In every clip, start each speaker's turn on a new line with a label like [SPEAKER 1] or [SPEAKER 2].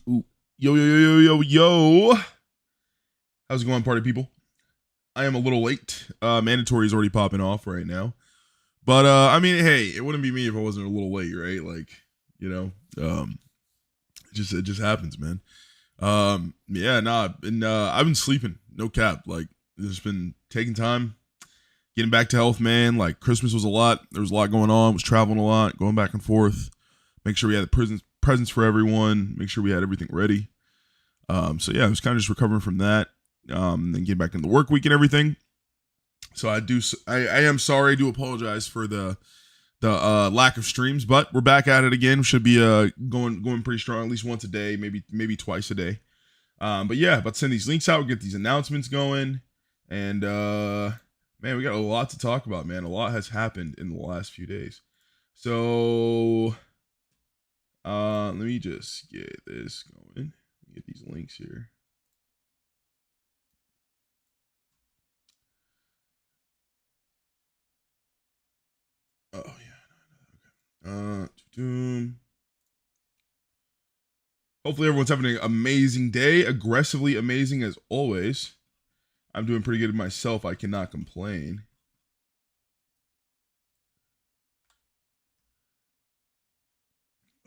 [SPEAKER 1] Ooh. Yo, yo, yo, yo, yo, yo. How's it going, party people? I am a little late. Mandatory is already popping off right now. But I mean, hey, it wouldn't be me if I wasn't a little late, right? Like, you know, it just happens, man. Yeah, nah, and I've been sleeping, no cap. Like, just been taking time, getting back to health, man. Like, Christmas was a lot. There was a lot going on. Was traveling a lot, going back and forth. Make sure we had the presents for everyone. Make sure we had everything ready. So yeah, I was kind of just recovering from that. Then getting back into the work week and everything. So I am sorry. I do apologize for the lack of streams, but we're back at it again. We should be going pretty strong, at least once a day, maybe twice a day. But yeah, about to send these links out, get these announcements going, and man, we got a lot to talk about, man. A lot has happened in the last few days. So let me just get this going. Get these links here. Oh yeah. Okay. Hopefully everyone's having an amazing day. Aggressively amazing as always. I'm doing pretty good myself. I cannot complain.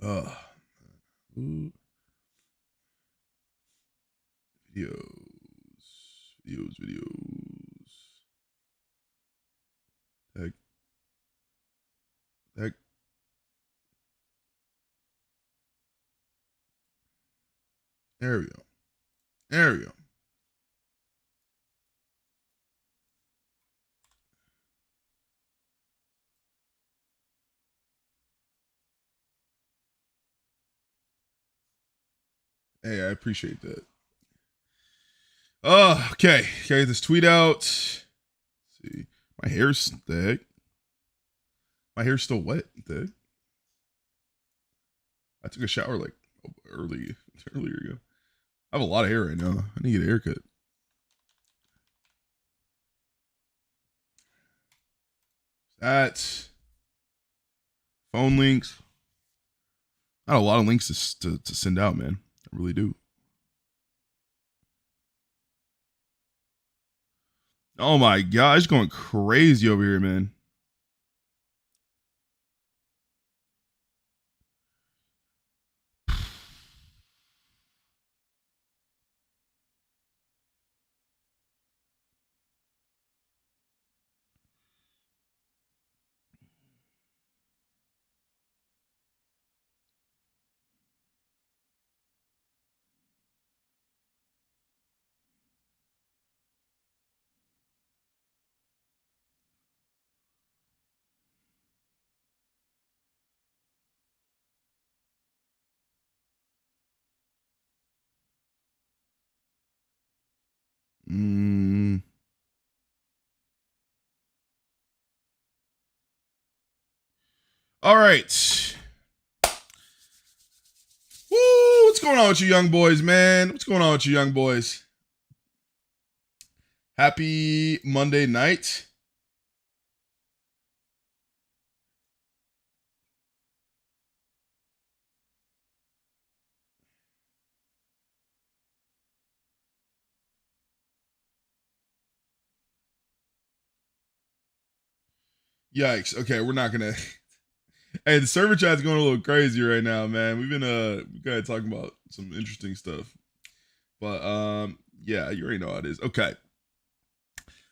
[SPEAKER 1] Ooh. Videos. Heck. There we go. There we go. Hey, I appreciate that. Okay. Okay, this tweet out. Let's see. My hair's thick. My hair's still wet. Thick. I took a shower like earlier ago. I have a lot of hair right now. I need to get a haircut. That phone links. I have a lot of links to send out, man. I really do. Oh my god, it's going crazy over here, man. All right. Woo, what's going on with you young boys, man? What's going on with you young boys? Happy Monday night. Yikes. Okay, we're not gonna. Hey, the server chat's going a little crazy right now, man. We've been we kind of talking about some interesting stuff, but yeah, you already know how it is. Okay.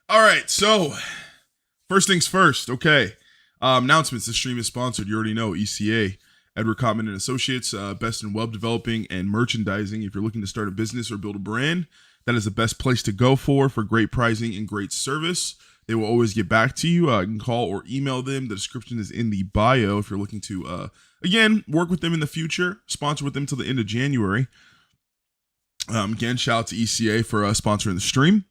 [SPEAKER 1] All right. So first things first. Okay. Announcements. This stream is sponsored. You already know ECA. Edward Cotman and Associates, best in web developing and merchandising. If you're looking to start a business or build a brand, that is the best place to go for great pricing and great service. They will always get back to you. You can call or email them. The description is in the bio if you're looking to, again, work with them in the future, sponsor with them till the end of January. Again, shout out to ECA for sponsoring the stream.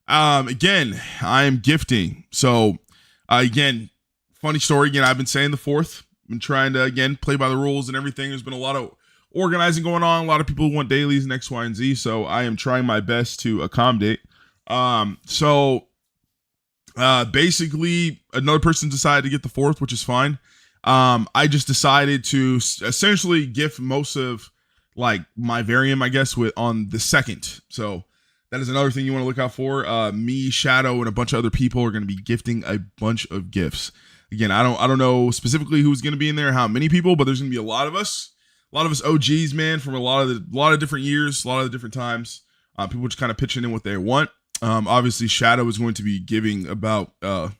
[SPEAKER 1] Again, I am Gifitng. So, again, funny story. Again, I've been saying the fourth. Been trying to, again, play by the rules and everything. There's been a lot of organizing going on. A lot of people want dailies and X, Y, and Z. So I am trying my best to accommodate. Basically, another person decided to get the fourth, which is fine. I just decided to essentially gift most of like my Varium, I guess, with on the 2nd. So that is another thing you want to look out for. Me, Shadow, and a bunch of other people are going to be gifting a bunch of gifts. Again, I don't know specifically who's going to be in there, how many people, but there's going to be a lot of us OGs, man, from a lot of different years, a lot of the different times. People just kind of pitching in what they want. Obviously, Shadow is going to be giving about a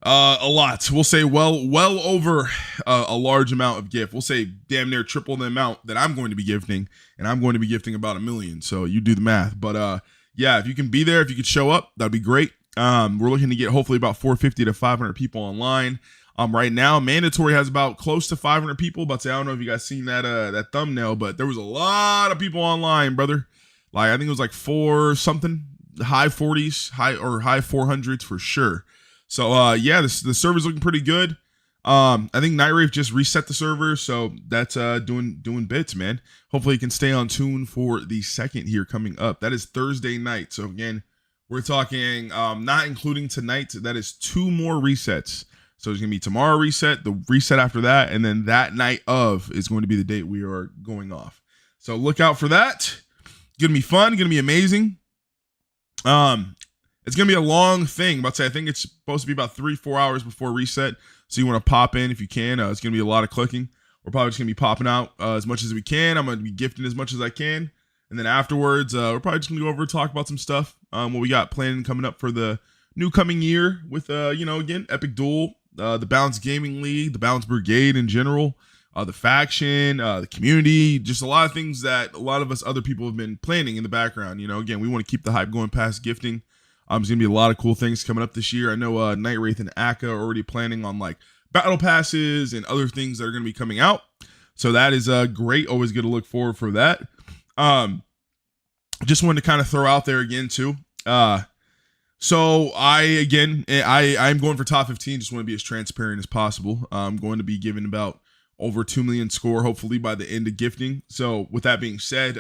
[SPEAKER 1] lot. We'll say well over a large amount of gift. We'll say damn near triple the amount that I'm going to be gifting, and I'm going to be gifting about $1 million. So you do the math. But yeah, if you can be there, if you could show up, that'd be great. We're looking to get hopefully about 450 to 500 people online. Right now, mandatory has about close to 500 people. But I don't know if you guys seen that thumbnail, but there was a lot of people online, brother. Like I think it was like 4 something, high 40s, high 400s for sure. So yeah, the server's looking pretty good. I think Night Rave just reset the server, so that's doing bits, man. Hopefully you can stay on tune for the 2nd here coming up. That is Thursday night. So again, we're talking not including tonight. That is 2 more resets. So there's gonna be tomorrow reset, the reset after that, and then that night of is going to be the date we are going off. So look out for that. Gonna be fun, gonna be amazing. It's going to be a long thing, but I think it's supposed to be about 3-4 hours before reset. So you want to pop in if you can. It's going to be a lot of clicking. We're probably just going to be popping out as much as we can. I'm going to be gifting as much as I can. And then afterwards, we're probably just going to go over and talk about some stuff. What we got planned coming up for the new coming year with, again, EPICDUEL, the Balance Gaming League, the Balance Brigade in general, the faction, the community, just a lot of things that a lot of us other people have been planning in the background. Again, we want to keep the hype going past gifting. There's going to be a lot of cool things coming up this year. I know Night Wraith and Akka are already planning on like battle passes and other things that are going to be coming out. So that is great. Always good to look forward for that. Just wanted to kind of throw out there again too. So I'm going for top 15. Just want to be as transparent as possible. I'm going to be giving about over 2 million score, hopefully by the end of gifting. So with that being said,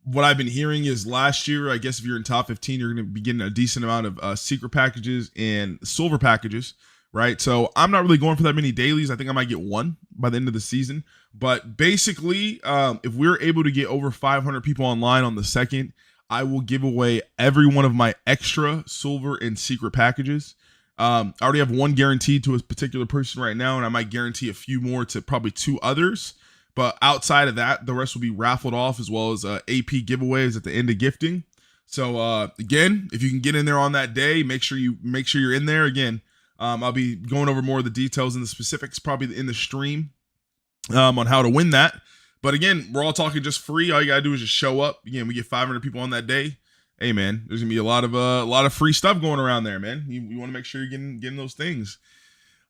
[SPEAKER 1] what I've been hearing is last year, I guess if you're in top 15, you're going to be getting a decent amount of secret packages and silver packages, right? So I'm not really going for that many dailies. I think I might get 1 by the end of the season. But basically, if we're able to get over 500 people online on the 2nd, I will give away every one of my extra silver and secret packages. I already have 1 guaranteed to a particular person right now, and I might guarantee a few more to probably 2 others. But outside of that, the rest will be raffled off, as well as AP giveaways at the end of gifting. So again, if you can get in there on that day, make sure you're in there. Again, I'll be going over more of the details and the specifics probably in the stream on how to win that. But again, we're all talking just free. All you gotta do is just show up. Again, we get 500 people on that day. Hey man, there's gonna be a lot of free stuff going around there, man. You want to make sure you're getting those things.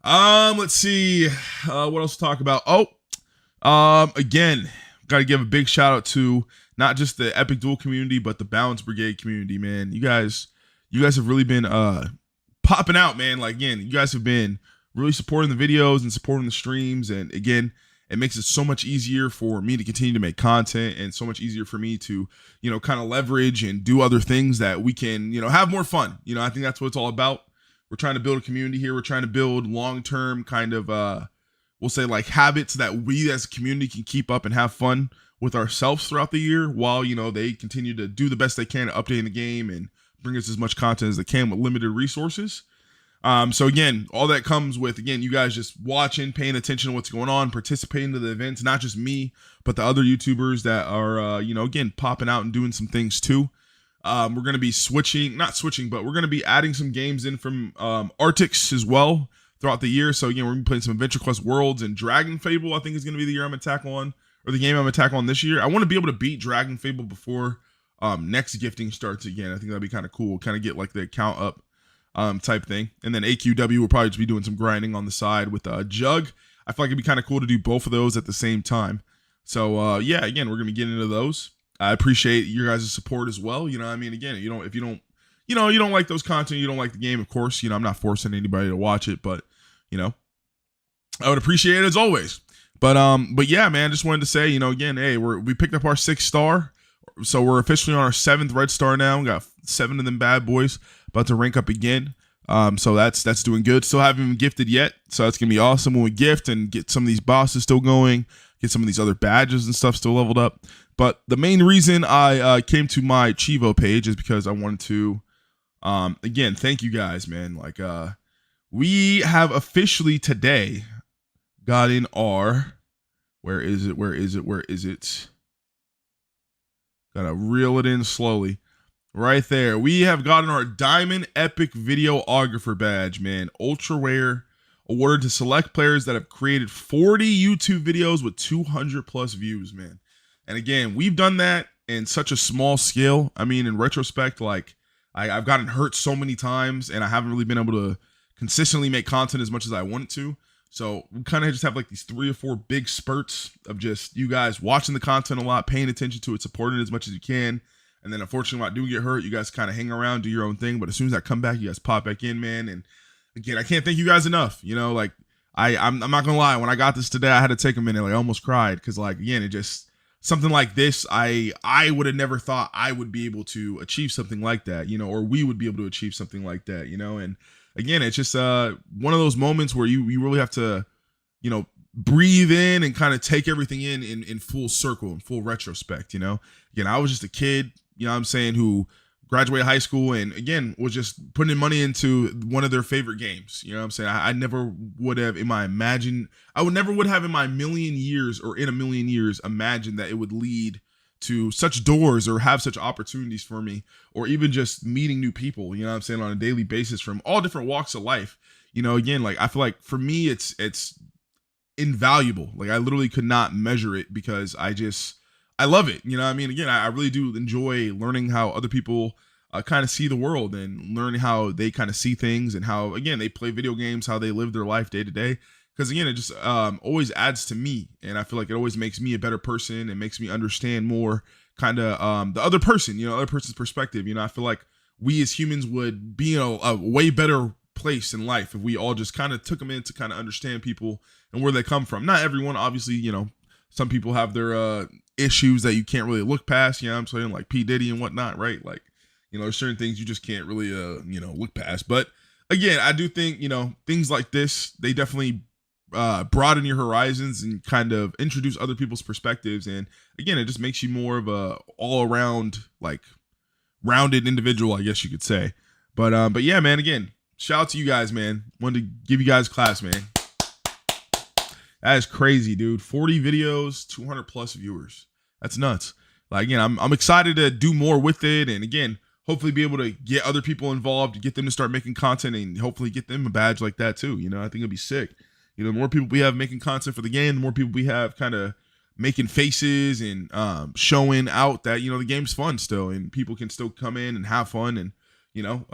[SPEAKER 1] Let's see what else to talk about. Again, got to give a big shout out to not just the EPICDUEL community, but the Balance Brigade community, man. You guys have really been popping out, man. Like, again, you guys have been really supporting the videos and supporting the streams. And again, it makes it so much easier for me to continue to make content, and so much easier for me to, kind of leverage and do other things that we can, have more fun. I think that's what it's all about. We're trying to build a community here. We're trying to build long-term kind of, we'll say like habits that we as a community can keep up and have fun with ourselves throughout the year, while, they continue to do the best they can at updating the game and bring us as much content as they can with limited resources. So again, all that comes with, again, you guys just watching, paying attention to what's going on, participating to the events, not just me, but the other YouTubers that are, again, popping out and doing some things too. We're going to be we're going to be adding some games in from Arctics as well throughout the year. So again, we're going to be playing some Adventure Quest Worlds, and Dragon Fable, I think, is going to be the year I'm going to tackle on, or the game I'm going to tackle on this year. I want to be able to beat Dragon Fable before next gifting starts again. I think that'd be kind of cool, kind of get like the account up type thing. And then AQW will probably just be doing some grinding on the side with Jug. I feel like it'd be kind of cool to do both of those at the same time. So yeah, again, we're gonna be getting into those. I appreciate your guys' support as well. I mean, again, if you don't like those content, you don't like the game, of course, I'm not forcing anybody to watch it, but I would appreciate it as always. But yeah, man, just wanted to say, again, hey, we picked up our 6th star. So we're officially on our 7th red star now. We got 7 of them bad boys about to rank up again. So that's doing good. Still haven't been gifted yet, so that's gonna be awesome when we gift and get some of these bosses still going, get some of these other badges and stuff still leveled up. But the main reason I came to my Chivo page is because I wanted to, again, thank you guys, man. Like, we have officially today gotten our, where is it? Gotta reel it in slowly. Right there. We have gotten our Diamond Epic Videographer badge, man. Ultra rare. Awarded to select players that have created 40 YouTube videos with 200 plus views, man. And again, we've done that in such a small scale. I mean, in retrospect, like, I've gotten hurt so many times and I haven't really been able to consistently make content as much as I wanted to. So we kind of just have like these 3 or 4 big spurts of just you guys watching the content a lot, paying attention to it, supporting it as much as you can. And then unfortunately, when I do get hurt, you guys kind of hang around, do your own thing. But as soon as I come back, you guys pop back in, man. And again, I can't thank you guys enough. You know, like I'm not gonna lie. When I got this today, I had to take a minute. Like I almost cried because, like, again, it just something like this. I would have never thought I would be able to achieve something like that. You know, or we would be able to achieve something like that. You know, and again, it's just one of those moments where you really have to, you know, breathe in and kind of take everything in full circle, in full retrospect. You know, again, I was just a kid, you know what I'm saying, who graduated high school and again was just putting money into one of their favorite games. You know what I'm saying? I never would have in my million years or in a million years imagined that it would lead to such doors or have such opportunities for me, or even just meeting new people, you know what I'm saying, on a daily basis from all different walks of life. You know, again, like I feel like for me it's invaluable. Like I literally could not measure it because I love it. You know what I mean? Again, I really do enjoy learning how other people kind of see the world and learning how they kind of see things and how, again, they play video games, how they live their life day to day. Because again, it just always adds to me. And I feel like it always makes me a better person and makes me understand more kind of the other person, you know, other person's perspective. You know, I feel like we as humans would be in a way better place in life if we all just kind of took them in to kind of understand people and where they come from. Not everyone, obviously, you know, some people have their issues that you can't really look past, you know what I'm saying, like P. Diddy and whatnot, right? Like, you know, there's certain things you just can't really, you know, look past. But again, I do think, you know, things like this, they definitely broaden your horizons and kind of introduce other people's perspectives. And again, it just makes you more of a all around, like, rounded individual, I guess you could say. But yeah, man, again, shout out to you guys, man. Wanted to give you guys class, man. That is crazy, dude. 40 videos, 200 plus viewers. That's nuts. Like, again, I'm excited to do more with it. And again, hopefully be able to get other people involved, get them to start making content and hopefully get them a badge like that too. You know, I think it'd be sick. You know, the more people we have making content for the game, the more people we have kind of making faces and showing out that, you know, the game's fun still and people can still come in and have fun. And, you know,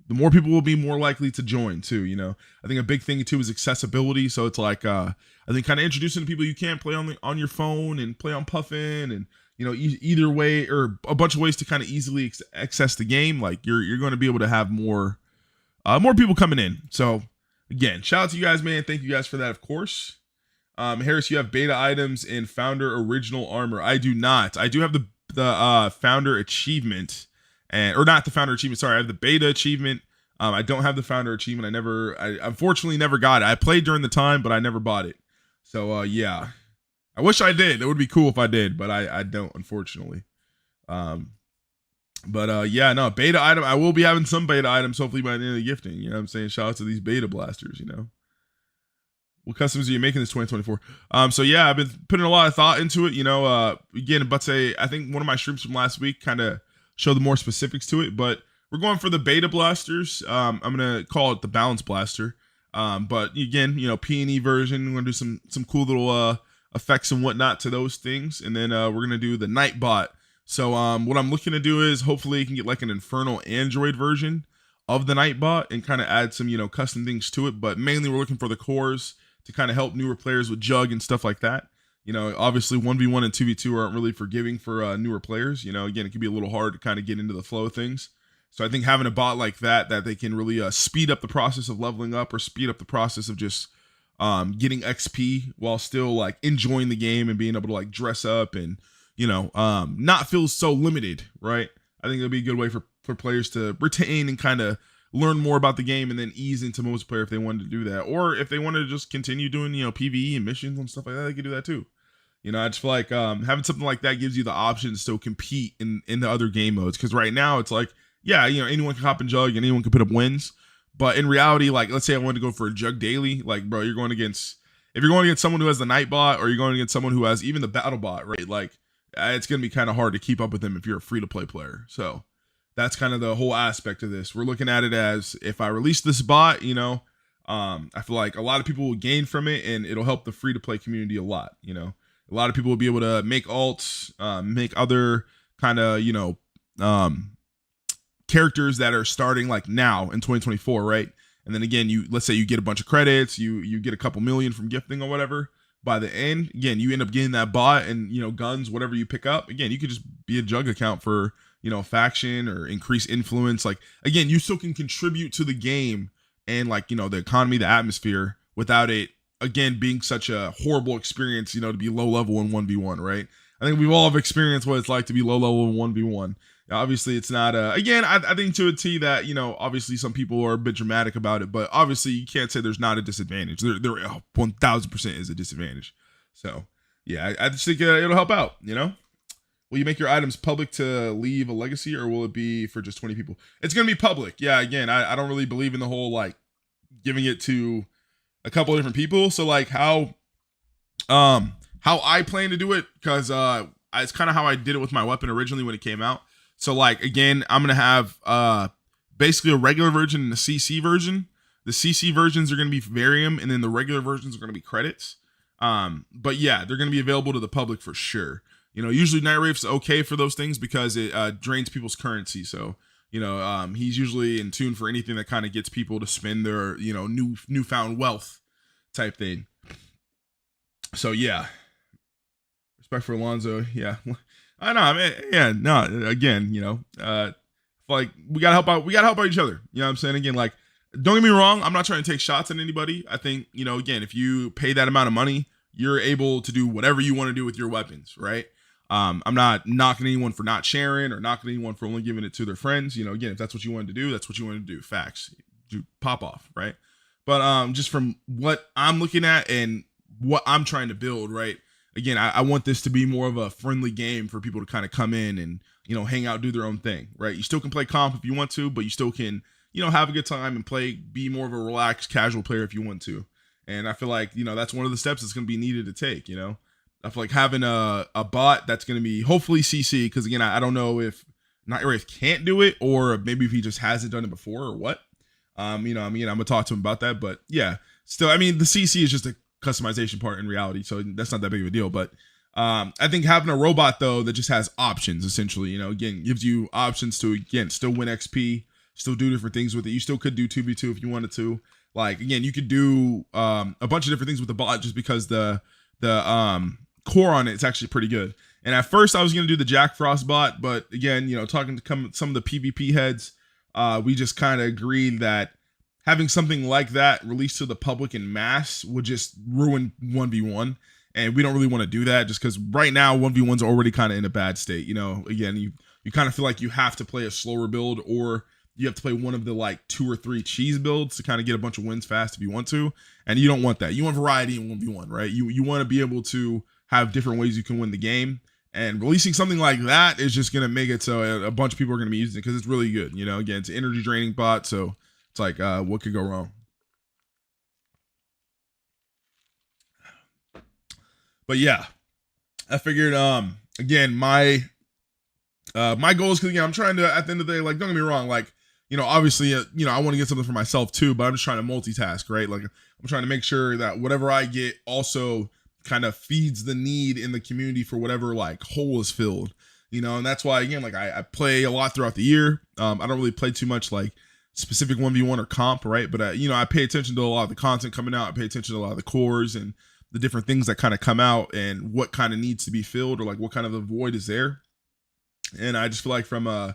[SPEAKER 1] the more people will be more likely to join too. You know, I think a big thing too is accessibility. So it's like, I think kind of introducing to people you can't play on your phone and play on Puffin and, you know, either way or a bunch of ways to kind of easily access the game. Like you're going to be able to have more people coming in. So again, shout out to you guys, man. Thank you guys for that. Of course. Harris, you have beta items and founder original armor. I do not. I do have the founder achievement. Or not the founder achievement. Sorry, I have the beta achievement. I don't have the founder achievement. I unfortunately never got it. I played during the time, but I never bought it. So yeah, I wish I did. It would be cool if I did, but I don't, unfortunately. Yeah, no, beta item. I will be having some beta items hopefully by the end of the gifting. You know what I'm saying? Shout out to these beta blasters, you know. What customs are you making this 2024? So yeah, I've been putting a lot of thought into it, you know. Again, but I think one of my streams from last week kind of show the more specifics to it, but we're going for the beta blasters. I'm gonna call it the balance blaster. But again, you know, P&E version. We're gonna do some cool little effects and whatnot to those things, and then we're gonna do the Nightbot. So what I'm looking to do is hopefully you can get like an Infernal Android version of the Nightbot and kind of add some, you know, custom things to it. But mainly we're looking for the cores to kind of help newer players with Jug and stuff like that. You know, obviously 1v1 and 2v2 aren't really forgiving for newer players. You know, again, it can be a little hard to kind of get into the flow of things. So I think having a bot like that they can really speed up the process of leveling up or speed up the process of just getting XP while still like enjoying the game and being able to like dress up and, you know, not feel so limited, right? I think it'll be a good way for players to retain and kind of learn more about the game and then ease into multiplayer if they wanted to do that, or if they wanted to just continue doing PvE and missions and stuff like that, they could do that too. I just feel like having something like that gives you the option to still compete in the other game modes, because right now it's like, yeah, anyone can hop and jug and anyone can put up wins, but in reality, like, let's say I wanted to go for a jug daily, like, bro, if you're going against someone who has the night bot, or you're going against someone who has even the battle bot, right? Like, it's going to be kind of hard to keep up with them if you're a free-to-play player. So that's kind of the whole aspect of this. We're looking at it as, if I release this bot, I feel like a lot of people will gain from it, and it'll help the free-to-play community a lot. A lot of people will be able to make alts, make other kind of, characters that are starting like now in 2024, right? And then again, let's say you get a bunch of credits, you get a couple million from gifting or whatever. By the end, again, you end up getting that bot and guns, whatever you pick up. Again, you could just be a jug account for faction or increase influence. Like, again, you still can contribute to the game and like the economy, the atmosphere, without it again being such a horrible experience. To be low level in 1v1, right? I think we've all have experienced what it's like to be low level in 1v1. Obviously, it's not again, I think to a T that, obviously some people are a bit dramatic about it, but obviously you can't say there's not a disadvantage. There 1000% is a disadvantage. So yeah, I just think it'll help out. Will you make your items public to leave a legacy, or will it be for just 20 people? It's gonna be public. Yeah, again, I don't really believe in the whole like giving it to a couple of different people. So like how I plan to do it, because it's kind of how I did it with my weapon originally when it came out. So like, again, I'm going to have basically a regular version and a CC version. The CC versions are going to be Varium, and then the regular versions are going to be credits. But yeah, they're going to be available to the public for sure. Usually Night Wraith's okay for those things because it drains people's currency. So, he's usually in tune for anything that kind of gets people to spend their, newfound wealth type thing. So yeah. Respect for Alonzo. Yeah. I know, man. Yeah, no, again, like we gotta help out. We gotta help out each other. You know what I'm saying? Again, like, don't get me wrong. I'm not trying to take shots at anybody. I think, again, if you pay that amount of money, you're able to do whatever you want to do with your weapons, right? I'm not knocking anyone for not sharing or knocking anyone for only giving it to their friends. Again, if that's what you wanted to do, that's what you want to do. Facts. Do pop off, right? But just from what I'm looking at and what I'm trying to build, right? Again, I want this to be more of a friendly game for people to kind of come in and, hang out, do their own thing, right? You still can play comp if you want to, but you still can, have a good time and be more of a relaxed, casual player if you want to. And I feel like, that's one of the steps that's going to be needed to take, I feel like having a bot that's going to be hopefully CC, because again, I don't know if Night Wraith can't do it, or maybe if he just hasn't done it before or what. I'm going to talk to him about that, but yeah, still, the CC is just a customization part in reality, so that's not that big of a deal. But I think having a robot though that just has options, essentially, again, gives you options to, again, still win XP, still do different things with it. You still could do 2v2 if you wanted to. Like, again, you could do a bunch of different things with the bot, just because the core on it's actually pretty good. And at first I was going to do the Jack Frost bot, but again, talking to some of the PvP heads, we just kind of agreed that having something like that released to the public in mass would just ruin 1v1. And we don't really want to do that, just because right now 1v1's already kind of in a bad state. Again, you kind of feel like you have to play a slower build, or you have to play one of the like 2 or 3 cheese builds to kind of get a bunch of wins fast if you want to. And you don't want that. You want variety in 1v1, right? You want to be able to have different ways you can win the game. And releasing something like that is just going to make it so a bunch of people are going to be using it, because it's really good. Again, it's an energy draining bot, so it's like, what could go wrong? But yeah, I figured, again, my goal is, because again, I'm trying to, at the end of the day, like, don't get me wrong, like, obviously, I want to get something for myself too, but I'm just trying to multitask, right? Like, I'm trying to make sure that whatever I get also kind of feeds the need in the community for whatever like hole is filled, and that's why, again, like I play a lot throughout the year. I don't really play too much like specific 1v1 or comp, right? But I pay attention to a lot of the content coming out. I pay attention to a lot of the cores and the different things that kind of come out and what kind of needs to be filled, or like what kind of the void is there. And I just feel like from a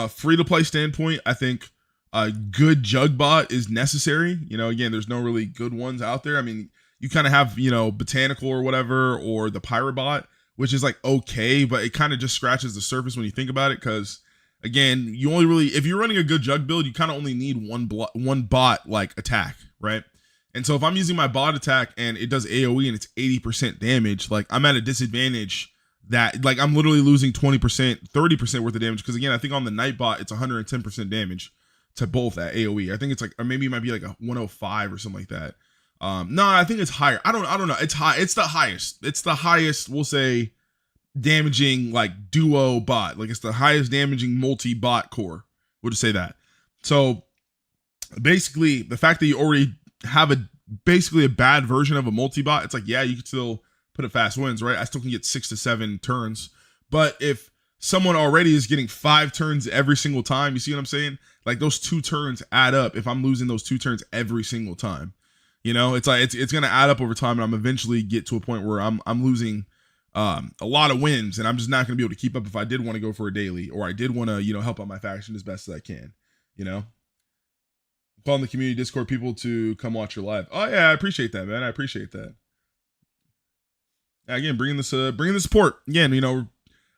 [SPEAKER 1] free-to-play standpoint, I think a good jug bot is necessary. Again, there's no really good ones out there. You kind of have, Botanical or whatever, or the Pirate bot, which is like okay, but it kind of just scratches the surface when you think about it, because Again, you only really, if you're running a good jug build, you kind of only need one bot like attack, right? And so if I'm using my bot attack and it does AoE and it's 80% damage, like I'm at a disadvantage that like I'm literally losing 20%, 30% worth of damage. Because again, I think on the night bot, it's 110% damage to both at AoE. I think it's like, or maybe it might be like a 105 or something like that. No, I think it's higher. I don't know. It's high. It's the highest. It's the highest, we'll say, damaging like duo bot. Like it's the highest damaging multi bot core. We'll just say that. So basically the fact that you already have basically a bad version of a multi bot, it's like, yeah, you can still put it fast wins, right? I still can get 6 to 7 turns. But if someone already is getting 5 turns every single time, you see what I'm saying? Like those 2 turns add up if I'm losing those 2 turns every single time. You know, it's like it's gonna add up over time, and I'm eventually get to a point where I'm losing a lot of wins, and I'm just not gonna be able to keep up if I did want to go for a daily, or I did want to, you know, help out my faction as best as I can. You know, calling the community Discord people to come watch your live. Oh yeah, I appreciate that, man. I appreciate that. Again, bringing the support. Again, you know,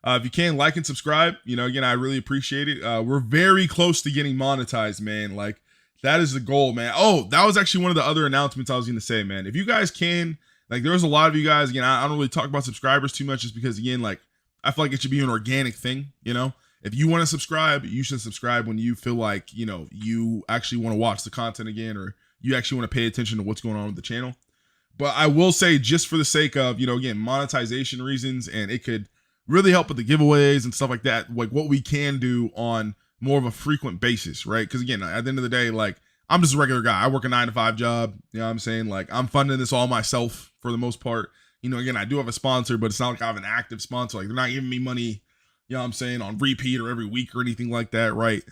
[SPEAKER 1] if you can, like and subscribe. You know, again, I really appreciate it. We're very close to getting monetized, man. Like that is the goal, man. Oh, that was actually one of the other announcements I was going to say, man. If you guys can, like, there's a lot of you guys, again, I don't really talk about subscribers too much just because, again, like, I feel like it should be an organic thing, you know? If you want to subscribe, you should subscribe when you feel like, you know, you actually want to watch the content again, or you actually want to pay attention to what's going on with the channel. But I will say, just for the sake of, you know, again, monetization reasons, and it could really help with the giveaways and stuff like that, like what we can do on more of a frequent basis, right? Because again, at the end of the day, like, I'm just a regular guy. I work a 9-to-5 job. You know what I'm saying? Like, I'm funding this all myself for the most part. You know, again, I do have a sponsor, but it's not like I have an active sponsor. Like, they're not giving me money, you know what I'm saying, on repeat or every week or anything like that, right?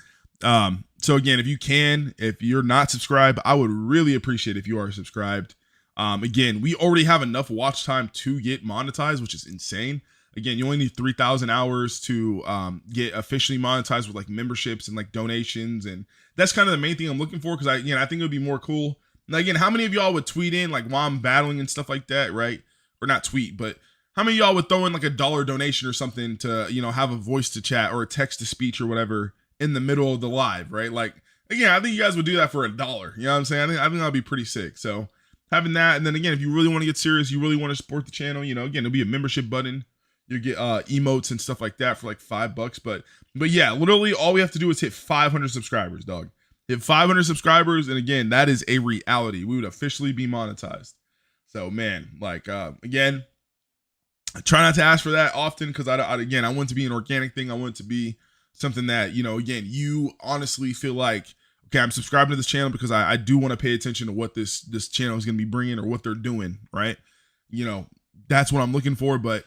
[SPEAKER 1] So again, if you can, if you're not subscribed, I would really appreciate if you are subscribed. Again, we already have enough watch time to get monetized, which is insane. Again, you only need 3,000 hours to get officially monetized with like memberships and like donations, and that's kind of the main thing I'm looking for, because I think it would be more cool. Now, again, how many of y'all would tweet in like while I'm battling and stuff like that, right? Or not tweet, but how many of y'all would throw in like $1 donation or something to, you know, have a voice to chat or a text to speech or whatever in the middle of the live, right? Like, again, I think you guys would do that for $1. You know what I'm saying? I think that'd be pretty sick. So having that, and then again, if you really want to get serious, you really want to support the channel, you know, again, there'll be a membership button. You get emotes and stuff like that for like $5. But yeah, literally all we have to do is hit 500 subscribers, dog. Hit 500 subscribers, and again, that is a reality. We would officially be monetized. So man, like again, I try not to ask for that often, because I want it to be an organic thing. I want it to be something that, you know, again, you honestly feel like, okay, I'm subscribing to this channel because I do want to pay attention to what this channel is going to be bringing or what they're doing, right? You know, that's what I'm looking for. But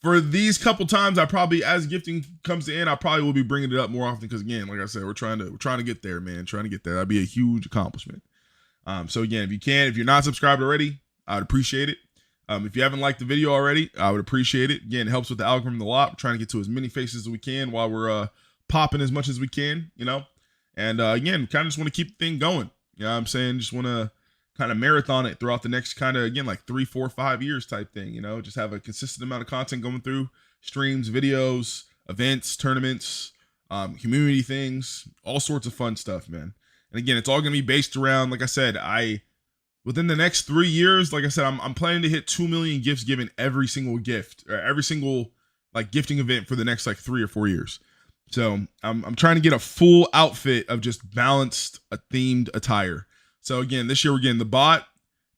[SPEAKER 1] for these couple times, I probably, as gifting comes to end, I probably will be bringing it up more often, because again, like I said, we're trying to get there, man. Trying to get there. That'd be a huge accomplishment. So again, if you're not subscribed already, I would appreciate it. If you haven't liked the video already, I would appreciate it. Again, it helps with the algorithm a lot. We're trying to get to as many faces as we can while we're popping as much as we can, you know. And again, kind of just want to keep the thing going. You know what I'm saying? Just want to kind of marathon it throughout the next kind of, again, like 3, 4, 5 years type thing, you know, just have a consistent amount of content going through streams, videos, events, tournaments, community things, all sorts of fun stuff, man. And again, it's all going to be based around, like I said, within the next 3 years, like I said, I'm planning to hit 2 million gifts given every single gift, or every single like gifting event for the next like 3 or 4 years. So I'm trying to get a full outfit of just balanced, themed attire. So again, this year we're getting the bot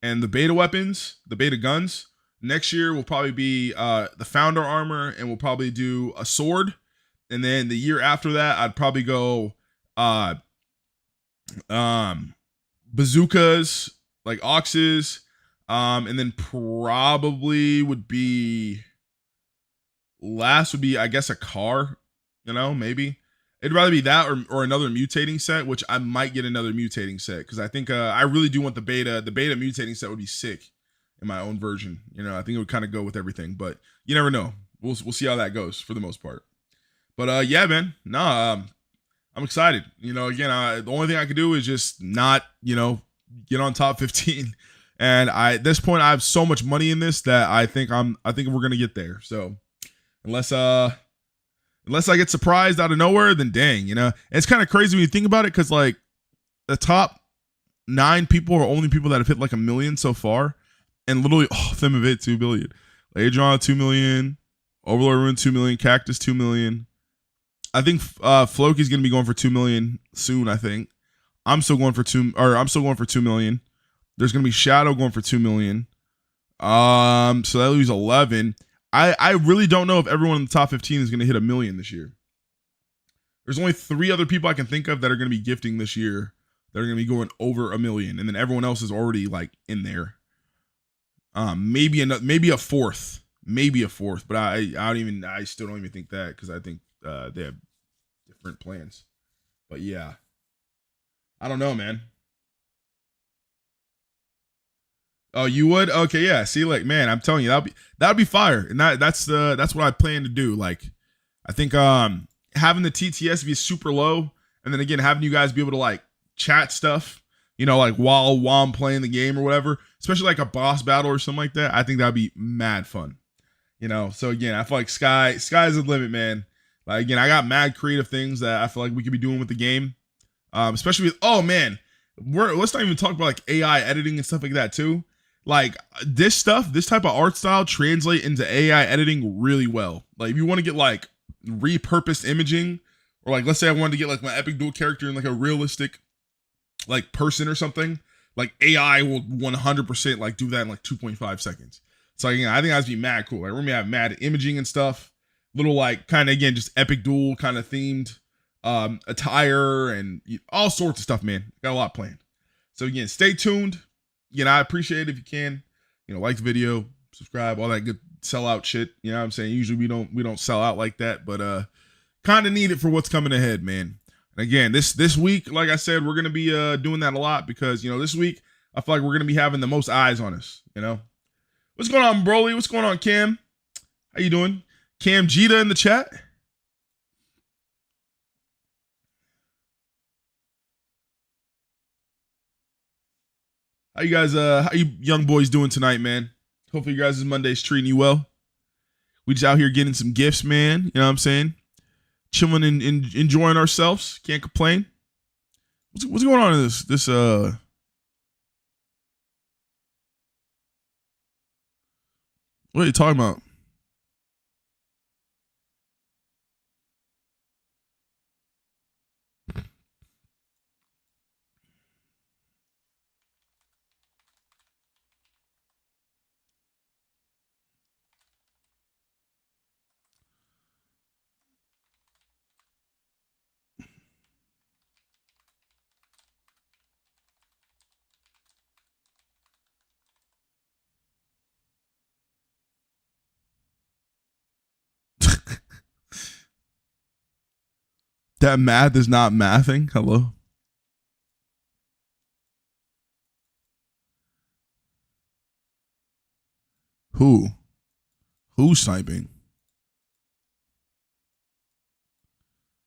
[SPEAKER 1] and the beta weapons, the beta guns. Next year will probably be the founder armor, and we'll probably do a sword. And then the year after that, I'd probably go bazookas, like oxes, and then probably would be last would be, I guess, a car. You know, maybe it'd rather be that or another mutating set, which I might get another mutating set, because I think I really do want the beta mutating set would be sick in my own version. You know, I think it would kind of go with everything, but you never know. We'll see how that goes for the most part. But yeah, man, I'm excited. You know, again, the only thing I could do is just not, you know, get on top 15. And at this point, I have so much money in this that I think we're gonna get there. So unless Unless I get surprised out of nowhere, then dang, you know. And it's kind of crazy when you think about it, because like the top 9 people are only people that have hit like 1 million so far, and literally all of them have hit 2 billion. Adrian 2 million, Overlord Ruin 2 million, Cactus 2 million. I think Floki's gonna be going for 2 million soon. I think I'm still going for 2 million. There's gonna be Shadow going for 2 million. So that leaves 11. I really don't know if everyone in the top 15 is gonna hit 1 million this year. There's only 3 other people I can think of that are gonna be gifting this year that are gonna be going over 1 million, and then everyone else is already like in there. Maybe a fourth, but I still don't even think that, because I think they have different plans. But yeah, I don't know, man. Oh, you would? Okay, yeah. See, like, man, I'm telling you, that'd be fire, and that's what I plan to do. Like, I think having the TTS be super low, and then again having you guys be able to like chat stuff, you know, like while I'm playing the game or whatever, especially like a boss battle or something like that. I think that'd be mad fun, you know. So again, I feel like sky's the limit, man. Like, again, I got mad creative things that I feel like we could be doing with the game, especially with, oh man, let's not even talk about like AI editing and stuff like that too. Like, this type of art style translate into AI editing really well. Like, if you want to get like repurposed imaging, or like, let's say I wanted to get like my EPICDUEL character in like a realistic like person or something, like AI will 100% like do that in like 2.5 seconds. So again, I think that'd be mad cool. Like, we're gonna have mad imaging and stuff, little like kind of, again, just EPICDUEL kind of themed attire and all sorts of stuff, man. Got a lot planned. So again, stay tuned. You know, I appreciate it if you can, you know, like the video, subscribe, all that good sellout shit. You know what I'm saying? Usually we don't sell out like that, but kind of need it for what's coming ahead, man. And again, this week, like I said, we're gonna be doing that a lot, because, you know, this week I feel like we're gonna be having the most eyes on us. You know, what's going on, Broly? What's going on, Cam? How you doing? Cam Jita in the chat. How you guys, how you young boys doing tonight, man? Hopefully you guys' Monday's treating you well. We just out here getting some gifts, man. You know what I'm saying? Chilling and enjoying ourselves. Can't complain. What's going on in this what are you talking about? That math is not mathing. Hello? Who? Who's sniping?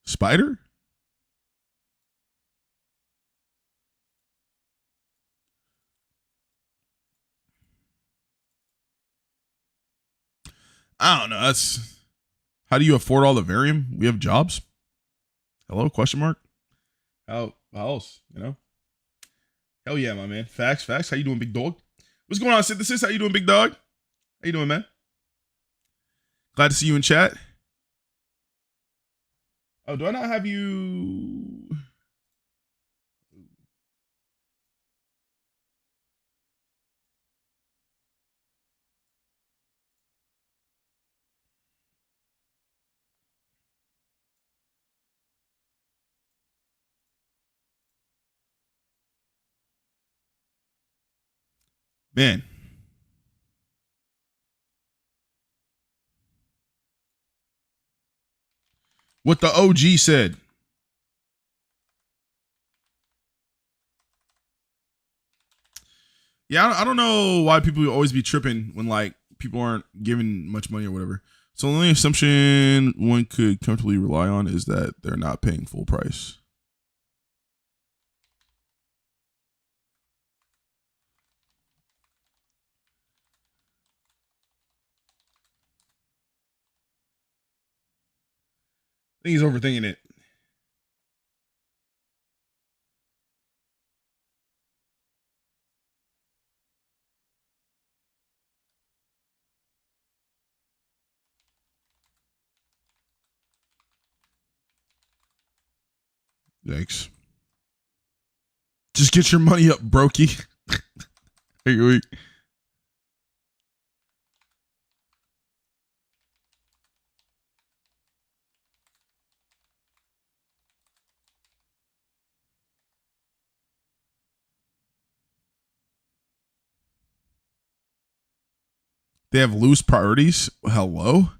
[SPEAKER 1] Spider? I don't know. That's, how do you afford all the varium? We have jobs. Hello? Question mark. How else? You know? Hell yeah, my man. Facts. How you doing, big dog? What's going on, Synthesis? How you doing, big dog? How you doing, man? Glad to see you in chat. Oh, do I not have you? Man. What the OG said. Yeah, I don't know why people always be tripping when like people aren't giving much money or whatever. So the only assumption one could comfortably rely on is that they're not paying full price. think he's overthinking it. Yikes. Just get your money up, brokey. Hey, wait. They have loose priorities. Hello?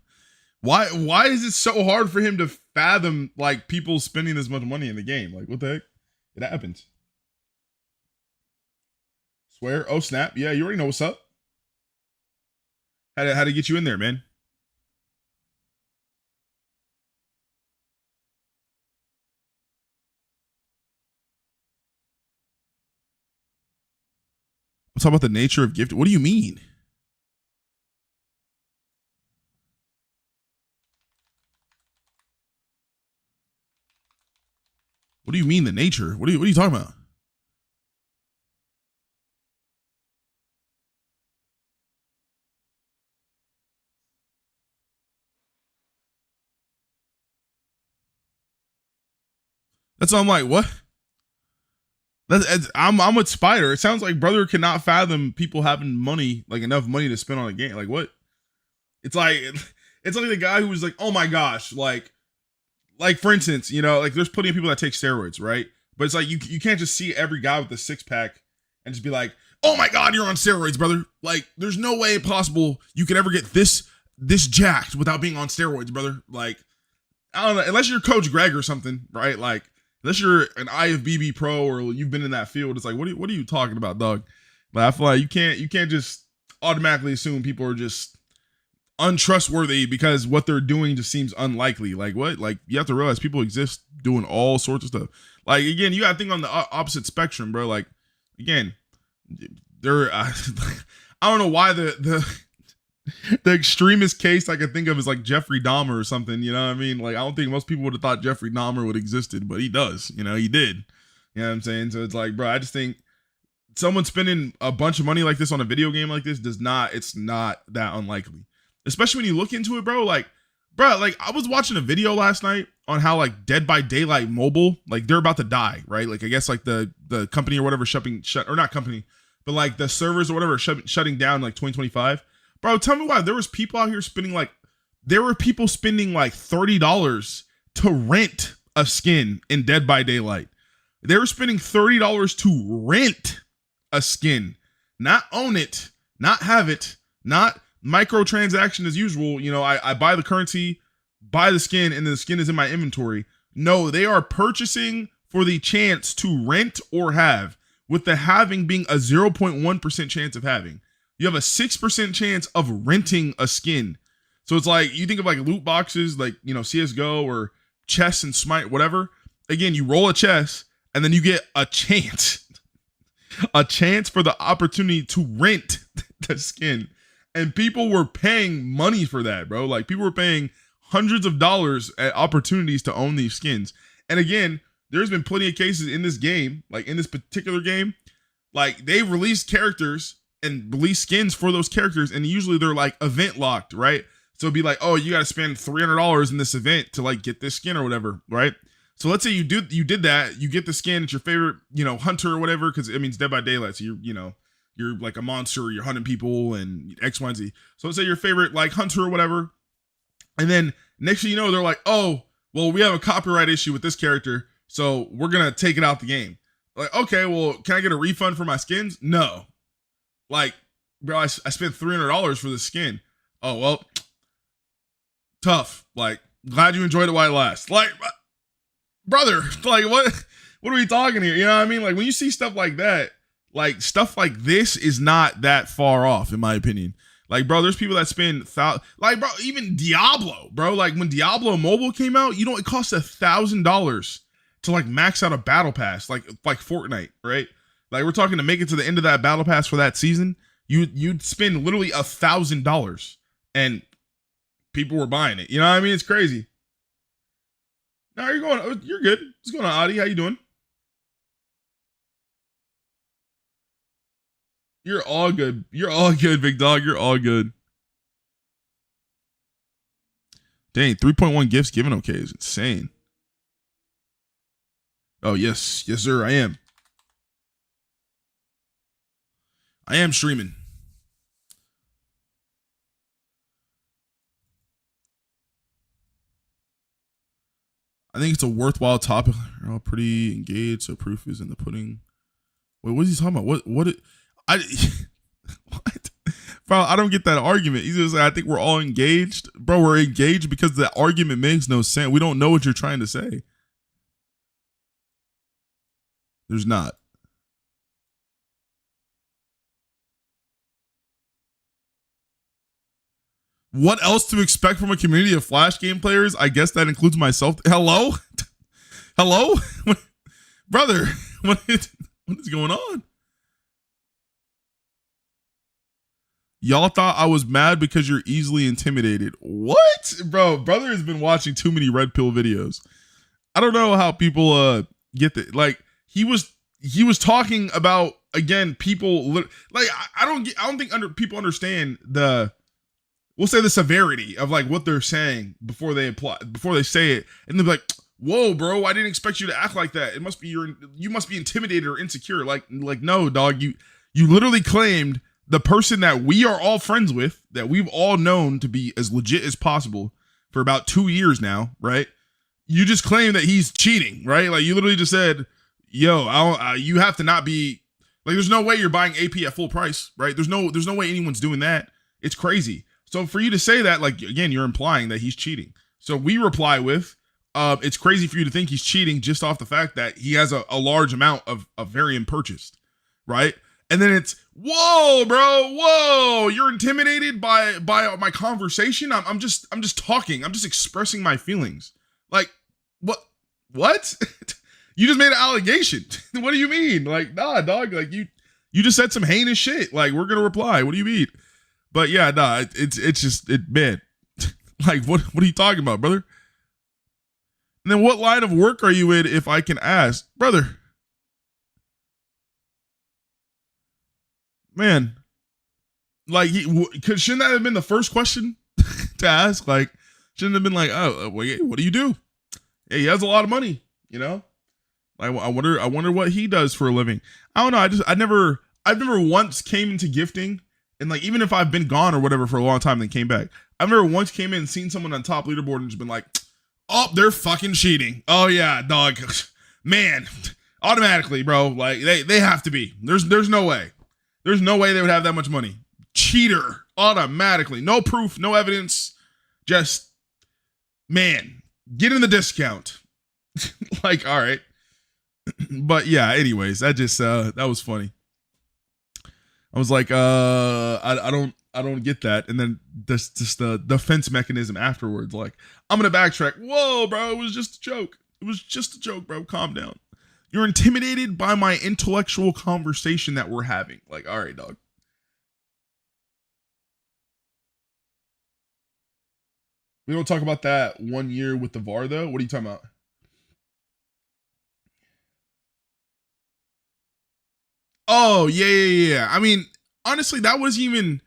[SPEAKER 1] Why is it so hard for him to fathom like people spending this much money in the game? Like, what the heck? It happens. Swear. Oh, snap. Yeah, you already know what's up. How to get you in there, man. I'm talking about the nature of gift. What do you mean? What do you mean the nature? What are you talking about? That's why I'm like, what? I'm with Spider. It sounds like brother cannot fathom people having money, like enough money to spend on a game. Like what? It's like the guy who was like, oh my gosh, like for instance, you know, like there's plenty of people that take steroids, right? But it's like you can't just see every guy with a 6-pack and just be like, oh my god, you're on steroids, brother. Like there's no way possible you could ever get this jacked without being on steroids, brother. Like I don't know, unless you're Coach Greg or something, right? Like unless you're an IFBB pro or you've been in that field, it's like what are you talking about, dog? Like I feel like you can't just automatically assume people are just untrustworthy because what they're doing just seems unlikely. Like what? Like you have to realize people exist doing all sorts of stuff. Like again, you gotta think on the opposite spectrum, bro. Like again, there. I don't know why the extremist case I could think of is like Jeffrey Dahmer or something. You know what I mean? Like I don't think most people would have thought Jeffrey Dahmer would have existed, but he does. You know, he did. You know what I'm saying? So it's like, bro, I just think someone spending a bunch of money like this on a video game like this it's not that unlikely. Especially when you look into it, bro. Like I was watching a video last night on how like Dead by Daylight Mobile, like they're about to die, right? Like I guess like the company or whatever or not company, but like the servers or whatever shutting down like 2025. Bro, tell me why there was people out here spending like $30 to rent a skin in Dead by Daylight. They were spending $30 to rent a skin, not own it, not have it, not microtransaction as usual. You know, I buy the currency, buy the skin, and the skin is in my inventory. No, they are purchasing for the chance to rent or have, with the having being a 0.1% chance of having. You have a 6% chance of renting a skin. So it's like, you think of like loot boxes, like, you know, CSGO or chess and Smite, whatever. Again, you roll a chess and then you get a chance for the opportunity to rent the skin. And people were paying money for that, bro. Like people were paying hundreds of dollars at opportunities to own these skins. And again, there's been plenty of cases in this game, like in this particular game, like they release characters and release skins for those characters, and usually they're like event locked, right? So it'd be like, oh, you got to spend $300 in this event to like get this skin or whatever, right? So let's say you did that, you get the skin, it's your favorite, you know, hunter or whatever, because it means Dead by Daylight, so you're like a monster, you're hunting people and X, Y, and Z. So let's say your favorite like hunter or whatever, and then next thing you know, they're like, oh, well, we have a copyright issue with this character, so we're gonna take it out the game. Like, okay, well, can I get a refund for my skins? No. Like, bro, I spent $300 for the skin. Oh, well, tough. Like, glad you enjoyed it while it lasts. Like, brother, like, what are we talking here? You know what I mean? Like, when you see stuff like that, like, stuff like this is not that far off, in my opinion. Like, bro, there's people that spend, like, bro, even Diablo, bro. Like, when Diablo Mobile came out, you know, it cost $1,000 to, like, max out a battle pass, like Fortnite, right? Like we're talking to make it to the end of that battle pass for that season, you'd spend literally $1,000 and people were buying it. You know what I mean? It's crazy. No, you're going. You're good. What's going on, Adi? How you doing? You're all good. You're all good, big dog. You're all good. Dang, 3.1 gifts given. Okay, is insane. Oh yes, yes sir. I am. I am streaming. I think it's a worthwhile topic. You're all pretty engaged, so proof is in the pudding. Wait, what is he talking about? What? I what? Bro, I don't get that argument. He's just like, I think we're all engaged. Bro, we're engaged because the argument makes no sense. We don't know what you're trying to say. There's not. What else to expect from a community of Flash game players? I guess that includes myself. Hello? Hello? Brother, what is going on? Y'all thought I was mad because you're easily intimidated. What? Bro, brother has been watching too many red pill videos. I don't know how people get that. Like he was talking about, again, people like I don't think people understand we'll say the severity of like what they're saying before they say it, and they're like, whoa, bro, I didn't expect you to act like that. It must be you must be intimidated or insecure. Like no, dog, you literally claimed the person that we are all friends with, that we've all known to be as legit as possible for about 2 years now, right? You just claim that he's cheating, right? Like you literally just said, yo, you have to not be like, there's no way you're buying AP at full price, right? There's no way anyone's doing that. It's crazy. So for you to say that, like, again, you're implying that he's cheating. So we reply with, it's crazy for you to think he's cheating just off the fact that he has a large amount of Varian purchased, right? And then it's, whoa, bro, whoa, you're intimidated by my conversation. I'm just talking. I'm just expressing my feelings. Like, what? You just made an allegation. What do you mean? Like, nah, dog. Like you just said some heinous shit. Like, we're gonna reply. What do you mean? But yeah, nah, it's just man. Like, what are you talking about, brother? And then what line of work are you in, if I can ask, brother? Man, like, shouldn't that have been the first question to ask? Like, shouldn't have been like, oh, wait, what do you do? Hey, he has a lot of money, you know. I wonder what he does for a living. I don't know. I've never once came into gifting, and like, even if I've been gone or whatever for a long time and then came back, I've never once came in and seen someone on top leaderboard and just been like, oh, they're fucking cheating. Oh yeah, dog, man, automatically, bro. Like they have to be. There's no way. There's no way they would have that much money. Cheater, automatically. No proof, no evidence. Just, man, get in the discount. Like, all right. But yeah, anyways, that was funny. I was like, I don't get that. And then just the defense mechanism afterwards, like, I'm gonna backtrack. Whoa, bro, it was just a joke. It was just a joke, bro. Calm down. You're intimidated by my intellectual conversation that we're having. Like, all right, dog. We don't talk about that 1 year with the VAR, though. What are you talking about? Oh, yeah. I mean, honestly, that was even,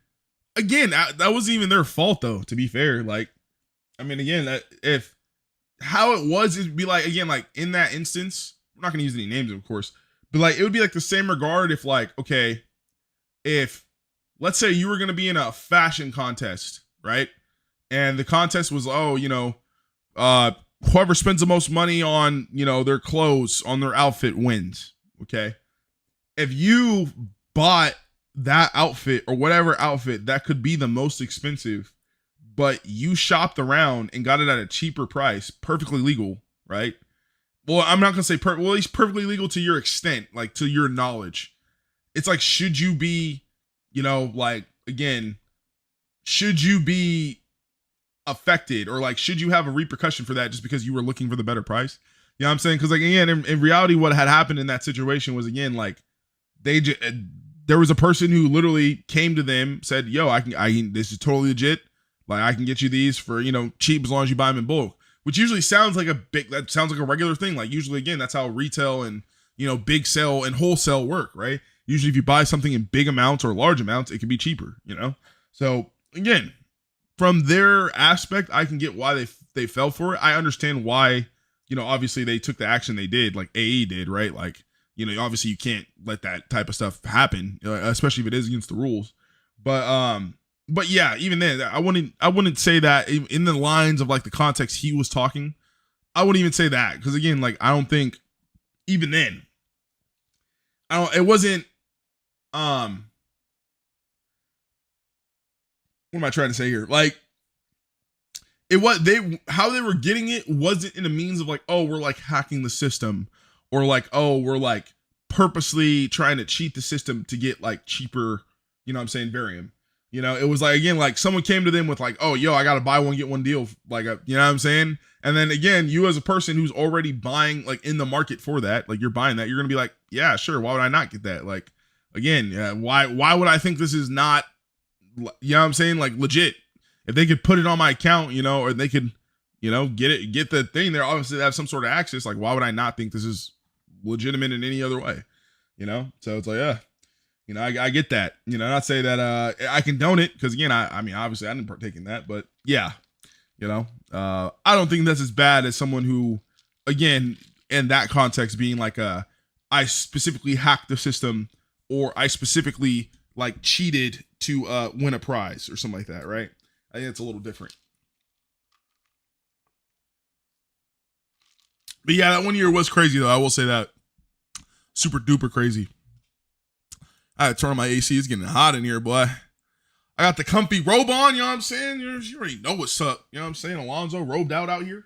[SPEAKER 1] again, that wasn't even their fault, though, to be fair. Like, I mean, again, if how it was, it'd be like, again, like, in that instance, we're not going to use any names, of course, but like, it would be like the same regard if, like, okay, if, let's say you were going to be in a fashion contest, right? And the contest was, oh, whoever spends the most money on, their clothes, on their outfit wins, okay? If you bought that outfit or whatever outfit that could be the most expensive, but you shopped around and got it at a cheaper price, perfectly legal, right? Well, I'm not gonna say at least perfectly legal to your extent, like to your knowledge. It's like, should you be, like, again, should you be affected, or like, should you have a repercussion for that just because you were looking for the better price? You know what I'm saying? Because like, again, in reality, what had happened in that situation was, again, like, there was a person who literally came to them, said, yo, I can, this is totally legit. Like, I can get you these for, cheap as long as you buy them in bulk. which usually sounds like that sounds like a regular thing. Like usually, again, that's how retail and big sell and wholesale work, right? Usually, if you buy something in big amounts or large amounts, it can be cheaper, So again, from their aspect, I can get why they fell for it. I understand why, obviously they took the action they did, like AE did, right? Like, obviously you can't let that type of stuff happen, especially if it is against the rules. But yeah, even then, I wouldn't say that in the lines of like the context he was talking. I wouldn't even say that because again, like I don't think even then, it wasn't. What am I trying to say here? Like how they were getting it wasn't in a means of like, oh, we're like hacking the system, or like, oh, we're like purposely trying to cheat the system to get like cheaper, what I'm saying, Varium. It was like, again, like someone came to them with like, oh, yo, I got to buy one, get one deal. Like, what I'm saying? And then again, you as a person who's already buying, like in the market for that, like you're buying that, you're going to be like, yeah, sure. Why would I not get that? Like, again, why would I think this is not, what I'm saying? Like legit. If they could put it on my account, or they could, get the thing there, obviously they have some sort of access. Like, why would I not think this is legitimate in any other way? So it's like, yeah. I get that. Not say that I condone it because again, I mean, obviously I didn't partake in that, but yeah, I don't think that's as bad as someone who, again, in that context, being like I specifically hacked the system or I specifically like cheated to win a prize or something like that, right? I think it's a little different. But yeah, that 1 year was crazy though. I will say that. Super duper crazy. I had to turn on my AC. It's getting hot in here, boy. I got the comfy robe on, you know what I'm saying? You already know what's up. You know what I'm saying? Alonzo robed out here.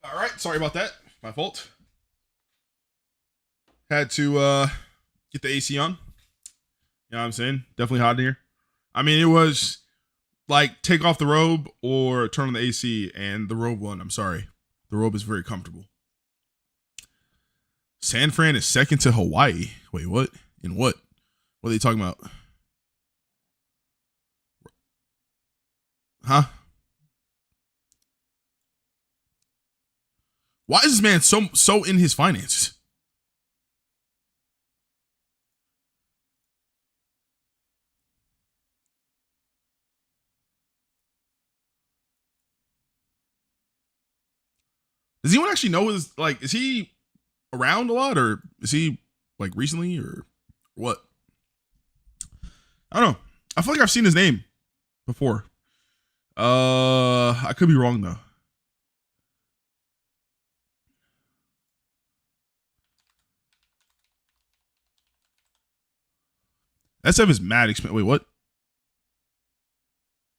[SPEAKER 1] All right, sorry about that. My fault. Had to get the AC on. You know what I'm saying? Definitely hot in here. I mean, it was like take off the robe or turn on the AC, and the robe won. I'm sorry. The robe is very comfortable. San Fran is second to Hawaii. Wait, what? In what? What are they talking about? Huh? Why is this man so in his finances? Does anyone actually know his like? Is he around a lot, or is he like recently, or what? I don't know. I feel like I've seen his name before. I could be wrong though. SF is mad expensive. Wait, what?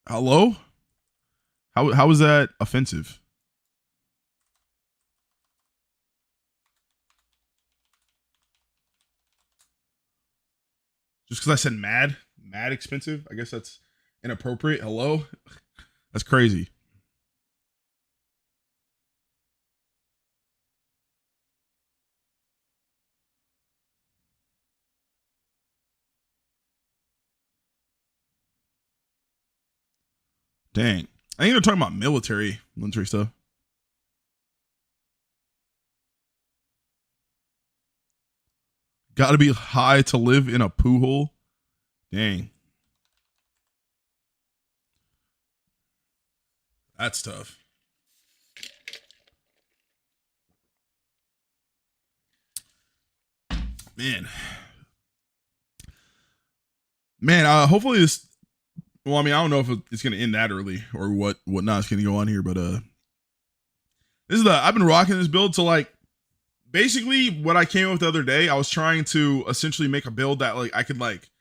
[SPEAKER 1] Hello? How is that offensive? Just because I said mad expensive, I guess that's inappropriate. Hello? That's crazy. Dang. I think they're talking about military stuff. Got to be high to live in a poo hole. Dang. That's tough. Man. Hopefully this. Well, I mean, I don't know if it's going to end that early or whatnot's going to go on here, but I've been rocking this build. So like, basically, what I came up with the other day, I was trying to essentially make a build that like I could like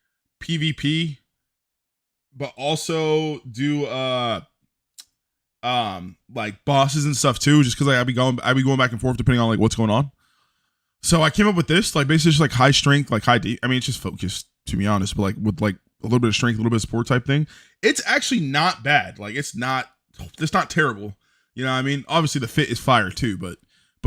[SPEAKER 1] PvP, but also do like bosses and stuff too, just because I'd be going back and forth depending on like what's going on. So I came up with this, like basically just like high strength, like high D. I mean, it's just focused to be honest, but like with like a little bit of strength, a little bit of support type thing. It's actually not bad. Like it's not terrible. You know what I mean? Obviously the fit is fire too, but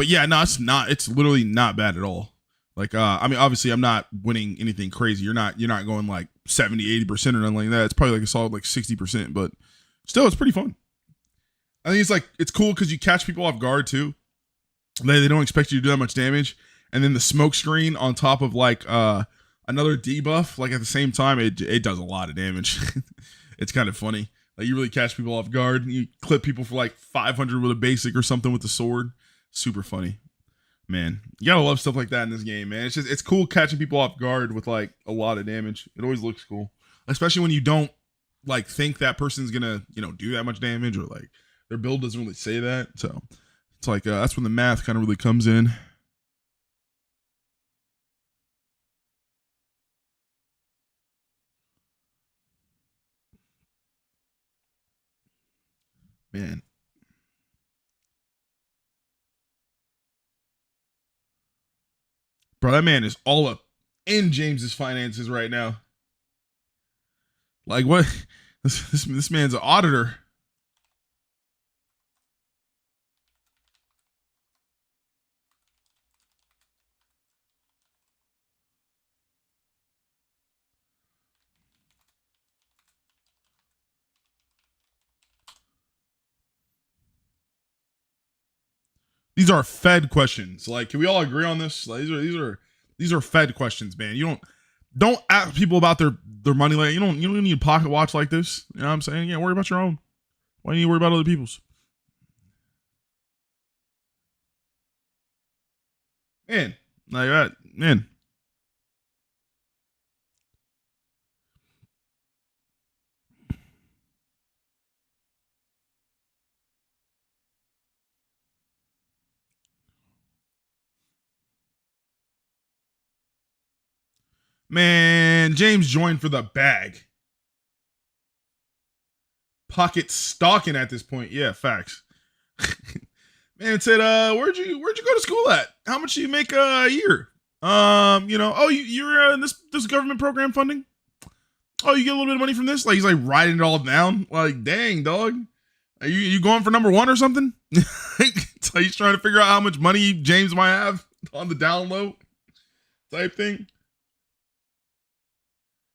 [SPEAKER 1] yeah, no, it's not. It's literally not bad at all. Like, I mean, obviously I'm not winning anything crazy. You're not going like 70, 80% or nothing like that. It's probably like a solid like 60%, but still it's pretty fun. I think it's like, it's cool because you catch people off guard too. They don't expect you to do that much damage. And then the smoke screen on top of like another debuff, like at the same time, it does a lot of damage. It's kind of funny. Like you really catch people off guard. You clip people for like 500 with a basic or something with the sword. Super funny. Man, you gotta love stuff like that in this game, man. It's cool catching people off guard with like a lot of damage. It always looks cool, especially when you don't like think that person's gonna do that much damage, or like their build doesn't really say that. So it's like that's when the math kind of really comes in. Man, bro, that man is all up in James's finances right now. Like what? This man's an auditor. These are Fed questions. Like, can we all agree on this? Like, these are Fed questions, man. You don't ask people about their money. Like, you don't need a pocket watch like this. You know what I'm saying? Yeah, worry about your own. Why do you need to worry about other people's? Man, like that, man. Man, James joined for the bag. Pocket stalking at this point. Yeah, facts. Man, it said, where'd you go to school at? How much do you make a year? You're in this government program funding? Oh, you get a little bit of money from this? Like he's like writing it all down. Like, dang, dog. Are you going for number one or something? So he's trying to figure out how much money James might have on the down low type thing.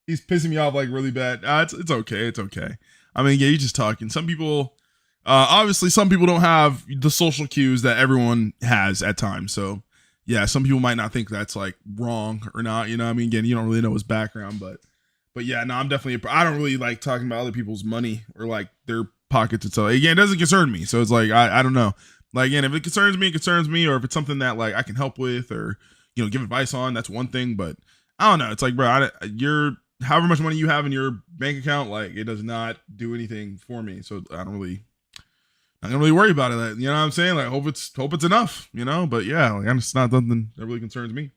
[SPEAKER 1] He's pissing me off like really bad. It's okay. It's okay. I mean, yeah, you're just talking. Some people, obviously, some people don't have the social cues that everyone has at times. So, yeah, some people might not think that's like wrong or not. You know what I mean? Again, you don't really know his background, but yeah, no, I'm definitely, I don't really like talking about other people's money or like their pockets and stuff. Again, it doesn't concern me. So it's like, I don't know. Like, again, if it concerns me, it concerns me. Or if it's something that like I can help with or, give advice on, that's one thing. But I don't know. It's like, bro, you're, however much money you have in your bank account, like it does not do anything for me. So I don't really, not gonna really worry about it. You know what I'm saying? Like hope it's enough, but yeah, like it's not something that really concerns me.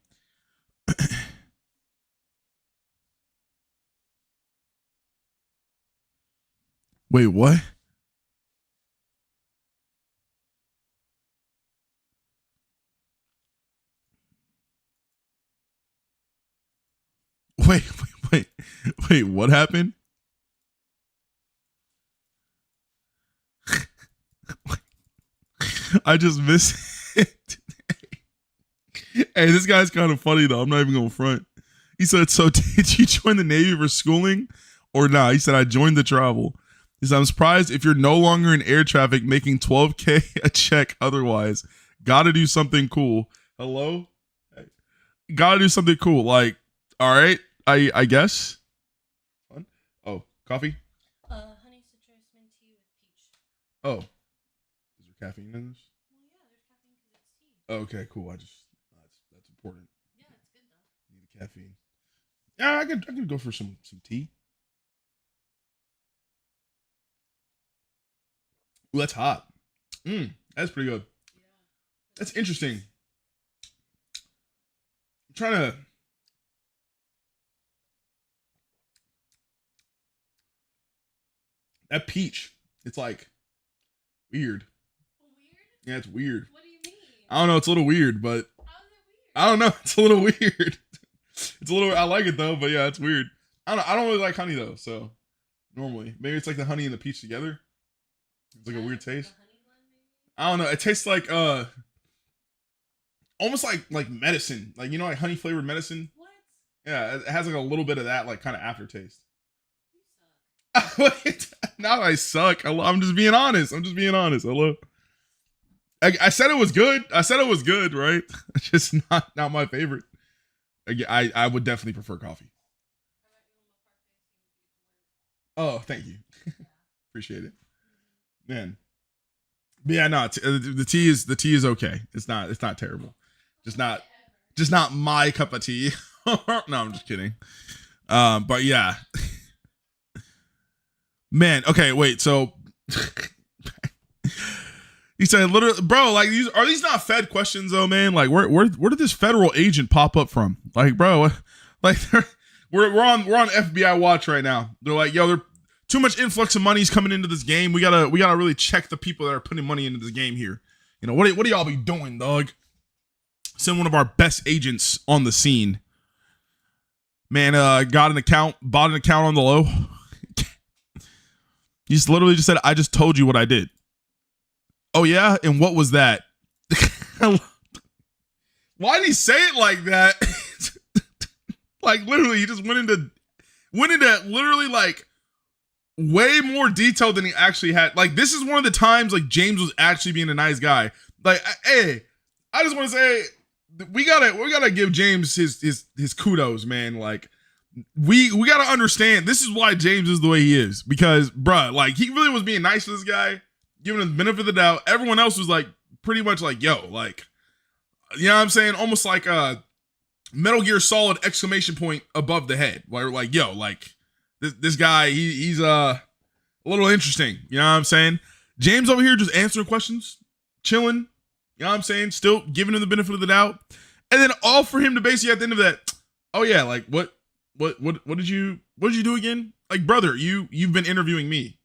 [SPEAKER 1] Wait, what? Wait, what happened? I just missed it. Hey, this guy's kind of funny though. I'm not even going front. He said, "So did you join the Navy for schooling or not?" He said, "I joined the travel." He said, I'm surprised if you're no longer in air traffic making 12K a check otherwise. Gotta do something cool. Hello? Gotta do something cool. Like, all right, I guess. Oh, coffee?
[SPEAKER 2] Honey citrus mint tea with peach.
[SPEAKER 1] Oh. Is there caffeine in this?
[SPEAKER 2] Well, yeah, there's caffeine because it's tea.
[SPEAKER 1] Oh, okay, cool. That's important.
[SPEAKER 2] Yeah, it's good though.
[SPEAKER 1] Need the caffeine. Yeah, I can go for some tea. Ooh, that's hot. That's pretty good.
[SPEAKER 2] Yeah.
[SPEAKER 1] That's interesting. I'm trying to. That peach, it's like weird.
[SPEAKER 2] Weird?
[SPEAKER 1] Yeah, it's weird.
[SPEAKER 2] What do you mean?
[SPEAKER 1] I don't know. It's a little weird, but
[SPEAKER 2] How's it weird?
[SPEAKER 1] I don't know. It's a little weird. It's a little. I like it though, but yeah, it's weird. I don't really like honey though. So normally, maybe it's like the honey and the peach together. It's like a weird taste.
[SPEAKER 2] Honey blend, maybe?
[SPEAKER 1] I don't know. It tastes like almost like medicine. Like, you know, like honey flavored medicine.
[SPEAKER 2] What?
[SPEAKER 1] Yeah, it has like a little bit of that like kind of aftertaste.
[SPEAKER 2] You suck.
[SPEAKER 1] Wait, now I suck. I'm just being honest. Hello. I said it was good. Right? It's just not my favorite. I would definitely prefer coffee. Oh, thank you. Appreciate it, man. But yeah, no. The tea is okay. It's not terrible. Just not my cup of tea. No, I'm just kidding. But yeah. Man, okay, wait. So he said, "Literally, bro, like are these not Fed questions though, man? Like, where did this federal agent pop up from? Like, bro, like we're on FBI watch right now. They're like, yo, they're too much influx of money's coming into this game. We gotta really check the people that are putting money into this game here. You know, what do y'all be doing, dog? Send one of our best agents on the scene. Man, bought an account on the low." He just literally just said, I just told you what I did. Oh, yeah? And what was that? Why did he say it like that? Like, literally, he just went into literally, like, way more detail than he actually had. Like, this is one of the times, like, James was actually being a nice guy. Like, hey, I just want to say, we gotta give James his kudos, man. Like, we gotta understand this is why James is the way he is, because bruh, like, he really was being nice to this guy, giving him the benefit of the doubt. Everyone else was like pretty much like, yo, like, you know what I'm saying, almost like a Metal Gear Solid exclamation point above the head, where like, yo, like this guy, he's a little interesting, you know what I'm saying? James over here just answering questions, chilling, you know what I'm saying, still giving him the benefit of the doubt, and then all for him to basically at the end of that, oh yeah, like what did you do again? Like, brother, you've been interviewing me.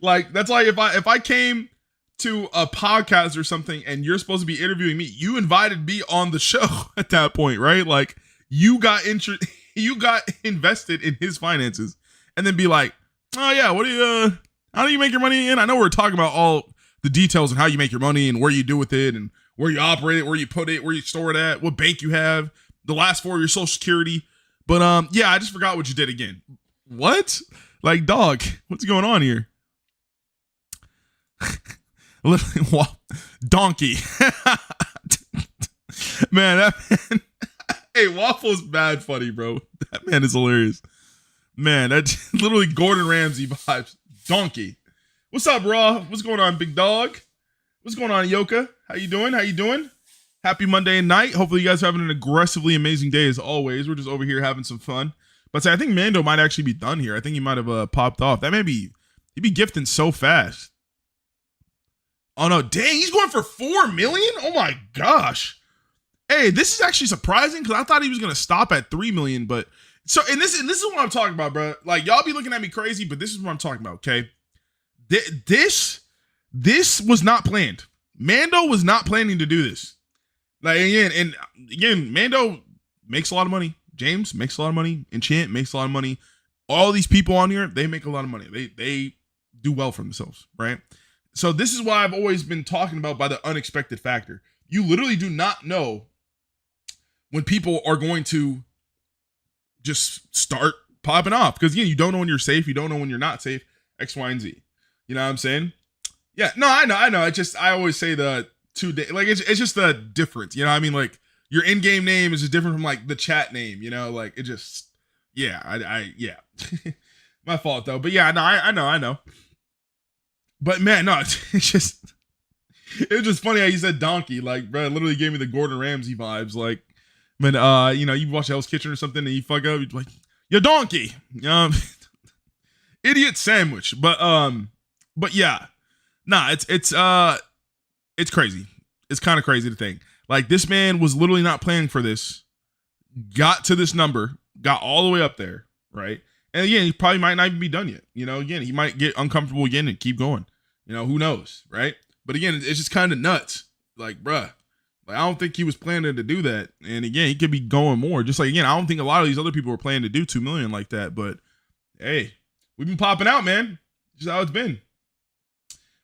[SPEAKER 1] Like, that's like if I came to a podcast or something and you're supposed to be interviewing me, you invited me on the show at that point, right? Like, you got invested in his finances, and then be like, oh yeah, how do you make your money in? I know we're talking about all the details of how you make your money and where you do with it and where you operate it, where you put it, where you store it at, what bank you have, the last 4 of your social security. But yeah, I just forgot what you did again. What? Like, dog, what's going on here? Literally, donkey. Man, that man. Hey, Waffle's bad funny, bro. That man is hilarious. Man, that's literally Gordon Ramsay vibes. Donkey. What's up, Raw? What's going on, big dog? What's going on, Yoka? How you doing? Happy Monday night. Hopefully you guys are having an aggressively amazing day as always. We're just over here having some fun. But I think Mando might actually be done here. I think he might have popped off. He'd be gifting so fast. Oh no, dang, he's going for 4 million? Oh my gosh. Hey, this is actually surprising because I thought he was gonna stop at 3 million. But so, and this is what I'm talking about, bro. Like, y'all be looking at me crazy, but this is what I'm talking about, okay? This was not planned. Mando was not planning to do this. Like, again, Mando makes a lot of money. James makes a lot of money. Enchant makes a lot of money. All these people on here, they make a lot of money. They do well for themselves, right? So this is why I've always been talking about by the unexpected factor. You literally do not know when people are going to just start popping off because again, you don't know when you're safe, you don't know when you're not safe. X, Y, and Z. You know what I'm saying? Yeah, no, I know. I always say the 2 day, like it's just the difference. You know what I mean? Like your in-game name is just different from like the chat name. You know, like it just, yeah, yeah. My fault though, but yeah, no, I know. But man, no, it's just, it was just funny how you said donkey. Like, bro, it literally gave me the Gordon Ramsay vibes. Like, when you know, you watch Hell's Kitchen or something and you fuck up, you're like, you donkey, idiot sandwich. But yeah, nah, it's crazy. It's kind of crazy to think. Like, this man was literally not planning for this, got to this number, got all the way up there, right? And again, he probably might not even be done yet. You know, again, he might get uncomfortable again and keep going. You know, who knows, right? But again, it's just kind of nuts. Like, bruh, like, I don't think he was planning to do that. And again, he could be going more. Just like, again, I don't think a lot of these other people were planning to do 2 million like that. But hey, we've been popping out, man. Just how it's been.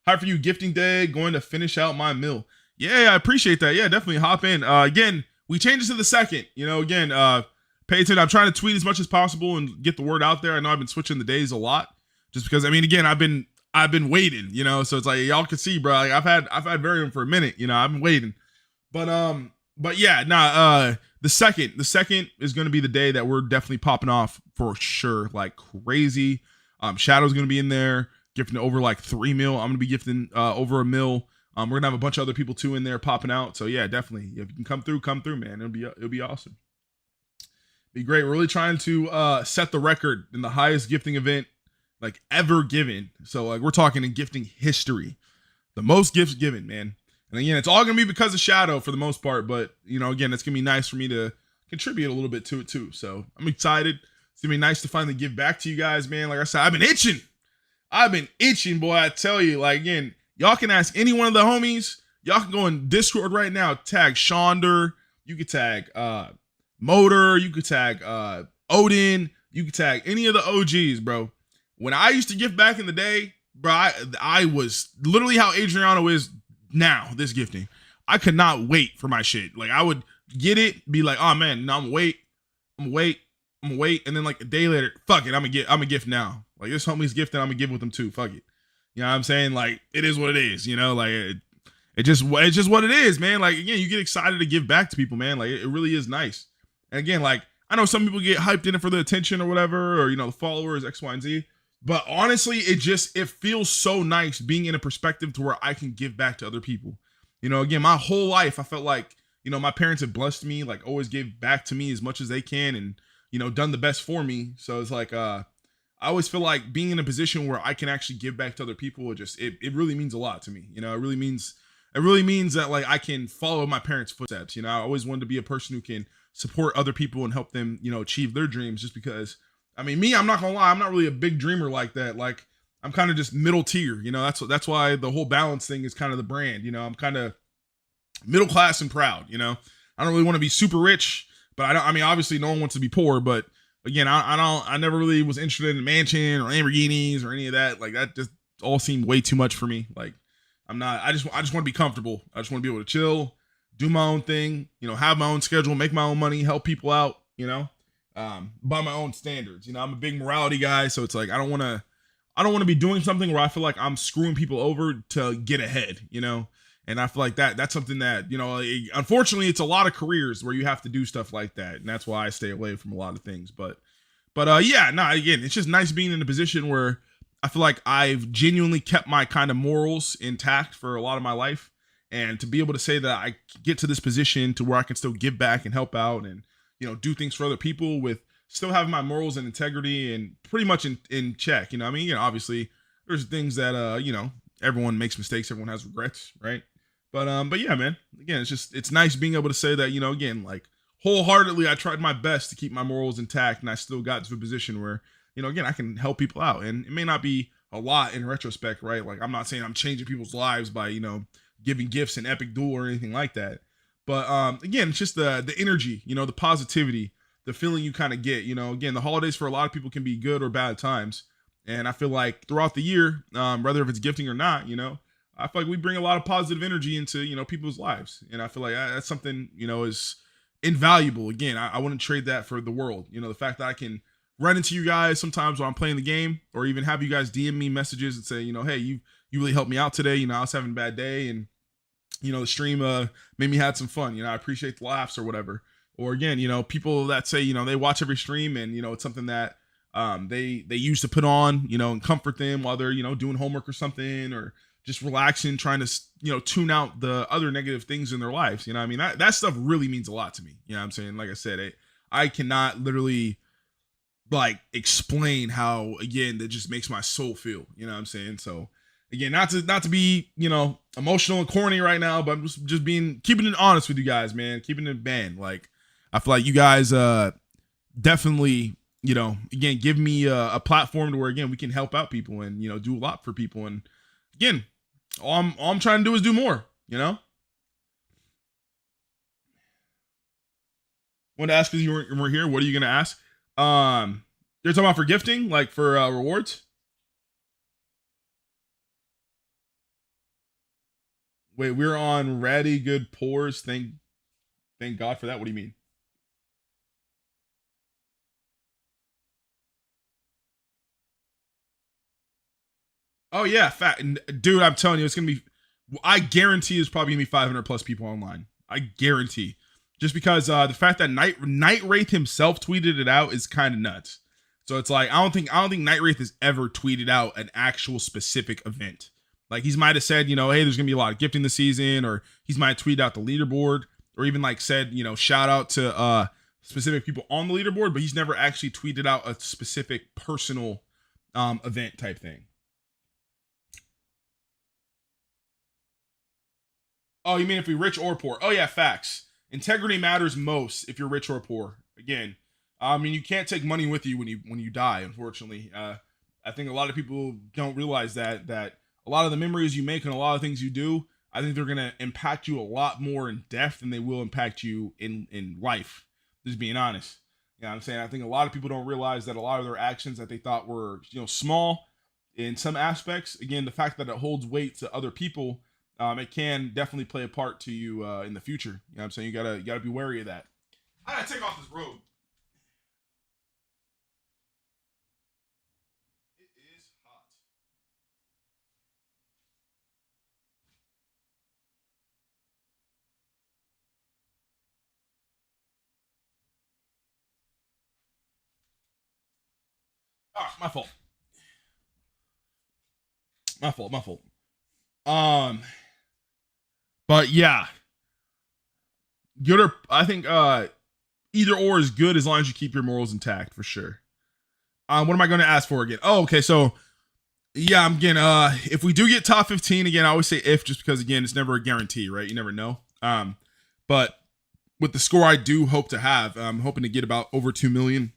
[SPEAKER 1] Hi for you, Gifting Day. Going to finish out my mill. Yeah, I appreciate that. Yeah, definitely hop in. Again, we changed it to the second. You know, again, pay attention. I'm trying to tweet as much as possible and get the word out there. I know I've been switching the days a lot, just because. I mean, again, I've been waiting. You know, so it's like y'all can see, bro. Like, I've had Varium for a minute. You know, I've been waiting, but yeah, nah. The second is going to be the day that we're definitely popping off for sure, like crazy. Shadow's going to be in there, gifting over like 3 mil. I'm going to be gifting over 1 mil. We're gonna have a bunch of other people too in there popping out. So yeah, definitely. If you can come through, man. It'll be awesome. Be great. We're really trying to set the record in the highest gifting event like ever given. So like we're talking in gifting history. The most gifts given, man. And again, it's all gonna be because of Shadow for the most part, but you know, again, it's gonna be nice for me to contribute a little bit to it too. So I'm excited. It's gonna be nice to finally give back to you guys, man. Like I said, I've been itching, boy. I tell you, like, again, y'all can ask any one of the homies. Y'all can go in Discord right now, tag Shonder. You could tag Motor. You could tag Odin. You could tag any of the OGs, bro. When I used to gift back in the day, bro, I was literally how Adriano is now, this gifting. I could not wait for my shit. Like, I would get it, be like, oh man, no, I'm gonna wait. And then like a day later, fuck it, I'm a gift now. Like, this homie's gifting, I'm gonna give with them too. Fuck it. You know what I'm saying? Like, it is what it is, you know, like it's just what it is, man. Like, again, you get excited to give back to people, man. Like, it really is nice. And again, like, I know some people get hyped in it for the attention or whatever, or, you know, the followers, X, Y, and Z. But honestly, it feels so nice being in a perspective to where I can give back to other people. You know, again, my whole life, I felt like, you know, my parents have blessed me, like always gave back to me as much as they can and, you know, done the best for me. So it's like, I always feel like being in a position where I can actually give back to other people, it really means a lot to me. You know, it really means that like I can follow my parents' footsteps. You know, I always wanted to be a person who can support other people and help them, you know, achieve their dreams, just because, I mean, me, I'm not gonna lie, I'm not really a big dreamer like that. Like, I'm kind of just middle tier, you know, that's why the whole balance thing is kind of the brand. You know, I'm kind of middle class and proud, you know. I don't really want to be super rich, but I mean, obviously no one wants to be poor, but again, I never really was interested in a mansion or Lamborghinis or any of that. Like, that just all seemed way too much for me. Like, I just want to be comfortable. I just want to be able to chill, do my own thing, you know, have my own schedule, make my own money, help people out, you know, by my own standards. You know, I'm a big morality guy, so it's like, I don't want to be doing something where I feel like I'm screwing people over to get ahead, you know? And I feel like that's something that, you know, unfortunately, it's a lot of careers where you have to do stuff like that. And that's why I stay away from a lot of things. But yeah, no, again, it's just nice being in a position where I feel like I've genuinely kept my kind of morals intact for a lot of my life. And to be able to say that I get to this position to where I can still give back and help out and, you know, do things for other people with still having my morals and integrity and pretty much in check. You know, I mean, you know, obviously there's things that, you know, everyone makes mistakes. Everyone has regrets, right? But yeah, man, again, it's nice being able to say that, you know, again, like wholeheartedly, I tried my best to keep my morals intact and I still got to a position where, you know, again, I can help people out. And it may not be a lot in retrospect, right? Like, I'm not saying I'm changing people's lives by, you know, giving gifts in Epic Duel or anything like that. But again, it's just the energy, you know, the positivity, the feeling you kind of get, you know, again, the holidays for a lot of people can be good or bad times. And I feel like throughout the year, whether if it's gifting or not, you know, I feel like we bring a lot of positive energy into, you know, people's lives. And I feel like that's something, you know, is invaluable. Again, I wouldn't trade that for the world. You know, the fact that I can
[SPEAKER 3] run into you guys sometimes while I'm playing the game, or even have you guys DM me messages and say, hey, you really helped me out today. I was having a bad day, and the stream made me had some fun. I appreciate the laughs or whatever. Or again, people that say, they watch every stream, and it's something that they use to put on, and comfort them while they're, doing homework or something, or just relaxing, trying to, tune out the other negative things in their lives. That stuff really means a lot to me. I'm saying? Like I said, I cannot literally like explain how, again, that just makes my soul feel. I'm saying? So again, not to be, emotional and corny right now, but I'm just keeping it honest with you guys, man, keeping it banned. Like, I feel like you guys definitely, again, give me a platform to where, again, we can help out people and, do a lot for people. And again, all I'm trying to do is do more, Want to ask because you weren't here. What are you going to ask? You're talking about for gifting, like for rewards? Wait, we're on Ratty Good Pours. Thank God for that. What do you mean? Oh yeah, dude. I'm telling you, it's gonna be. I guarantee it's probably gonna be 500 plus people online. I guarantee, just because the fact that Night Wraith himself tweeted it out is kind of nuts. So it's like I don't think Night Wraith has ever tweeted out an actual specific event. Like he might have said, hey, there's gonna be a lot of gifting this season, or he might tweet out the leaderboard, or even like said, shout out to specific people on the leaderboard, but he's never actually tweeted out a specific personal event type thing. Oh, you mean if we rich or poor? Oh yeah, facts. Integrity matters most if you're rich or poor. Again, you can't take money with you when you die. Unfortunately, I think a lot of people don't realize that a lot of the memories you make and a lot of things you do, I think they're gonna impact you a lot more in death than they will impact you in life. Just being honest. I'm saying? I think a lot of people don't realize that a lot of their actions that they thought were small in some aspects. Again, the fact that it holds weight to other people. It can definitely play a part to you in the future. You know what I'm saying? You gotta be wary of that. I gotta take off this robe. It is hot. Ah, my fault. My fault. But yeah, good or I think either or is good as long as you keep your morals intact for sure. What am I going to ask for again? Oh, okay. So yeah, I'm getting if we do get top 15 again, I always say if just because again it's never a guarantee, right? You never know. But with the score I do hope to have, I'm hoping to get about over 2 million.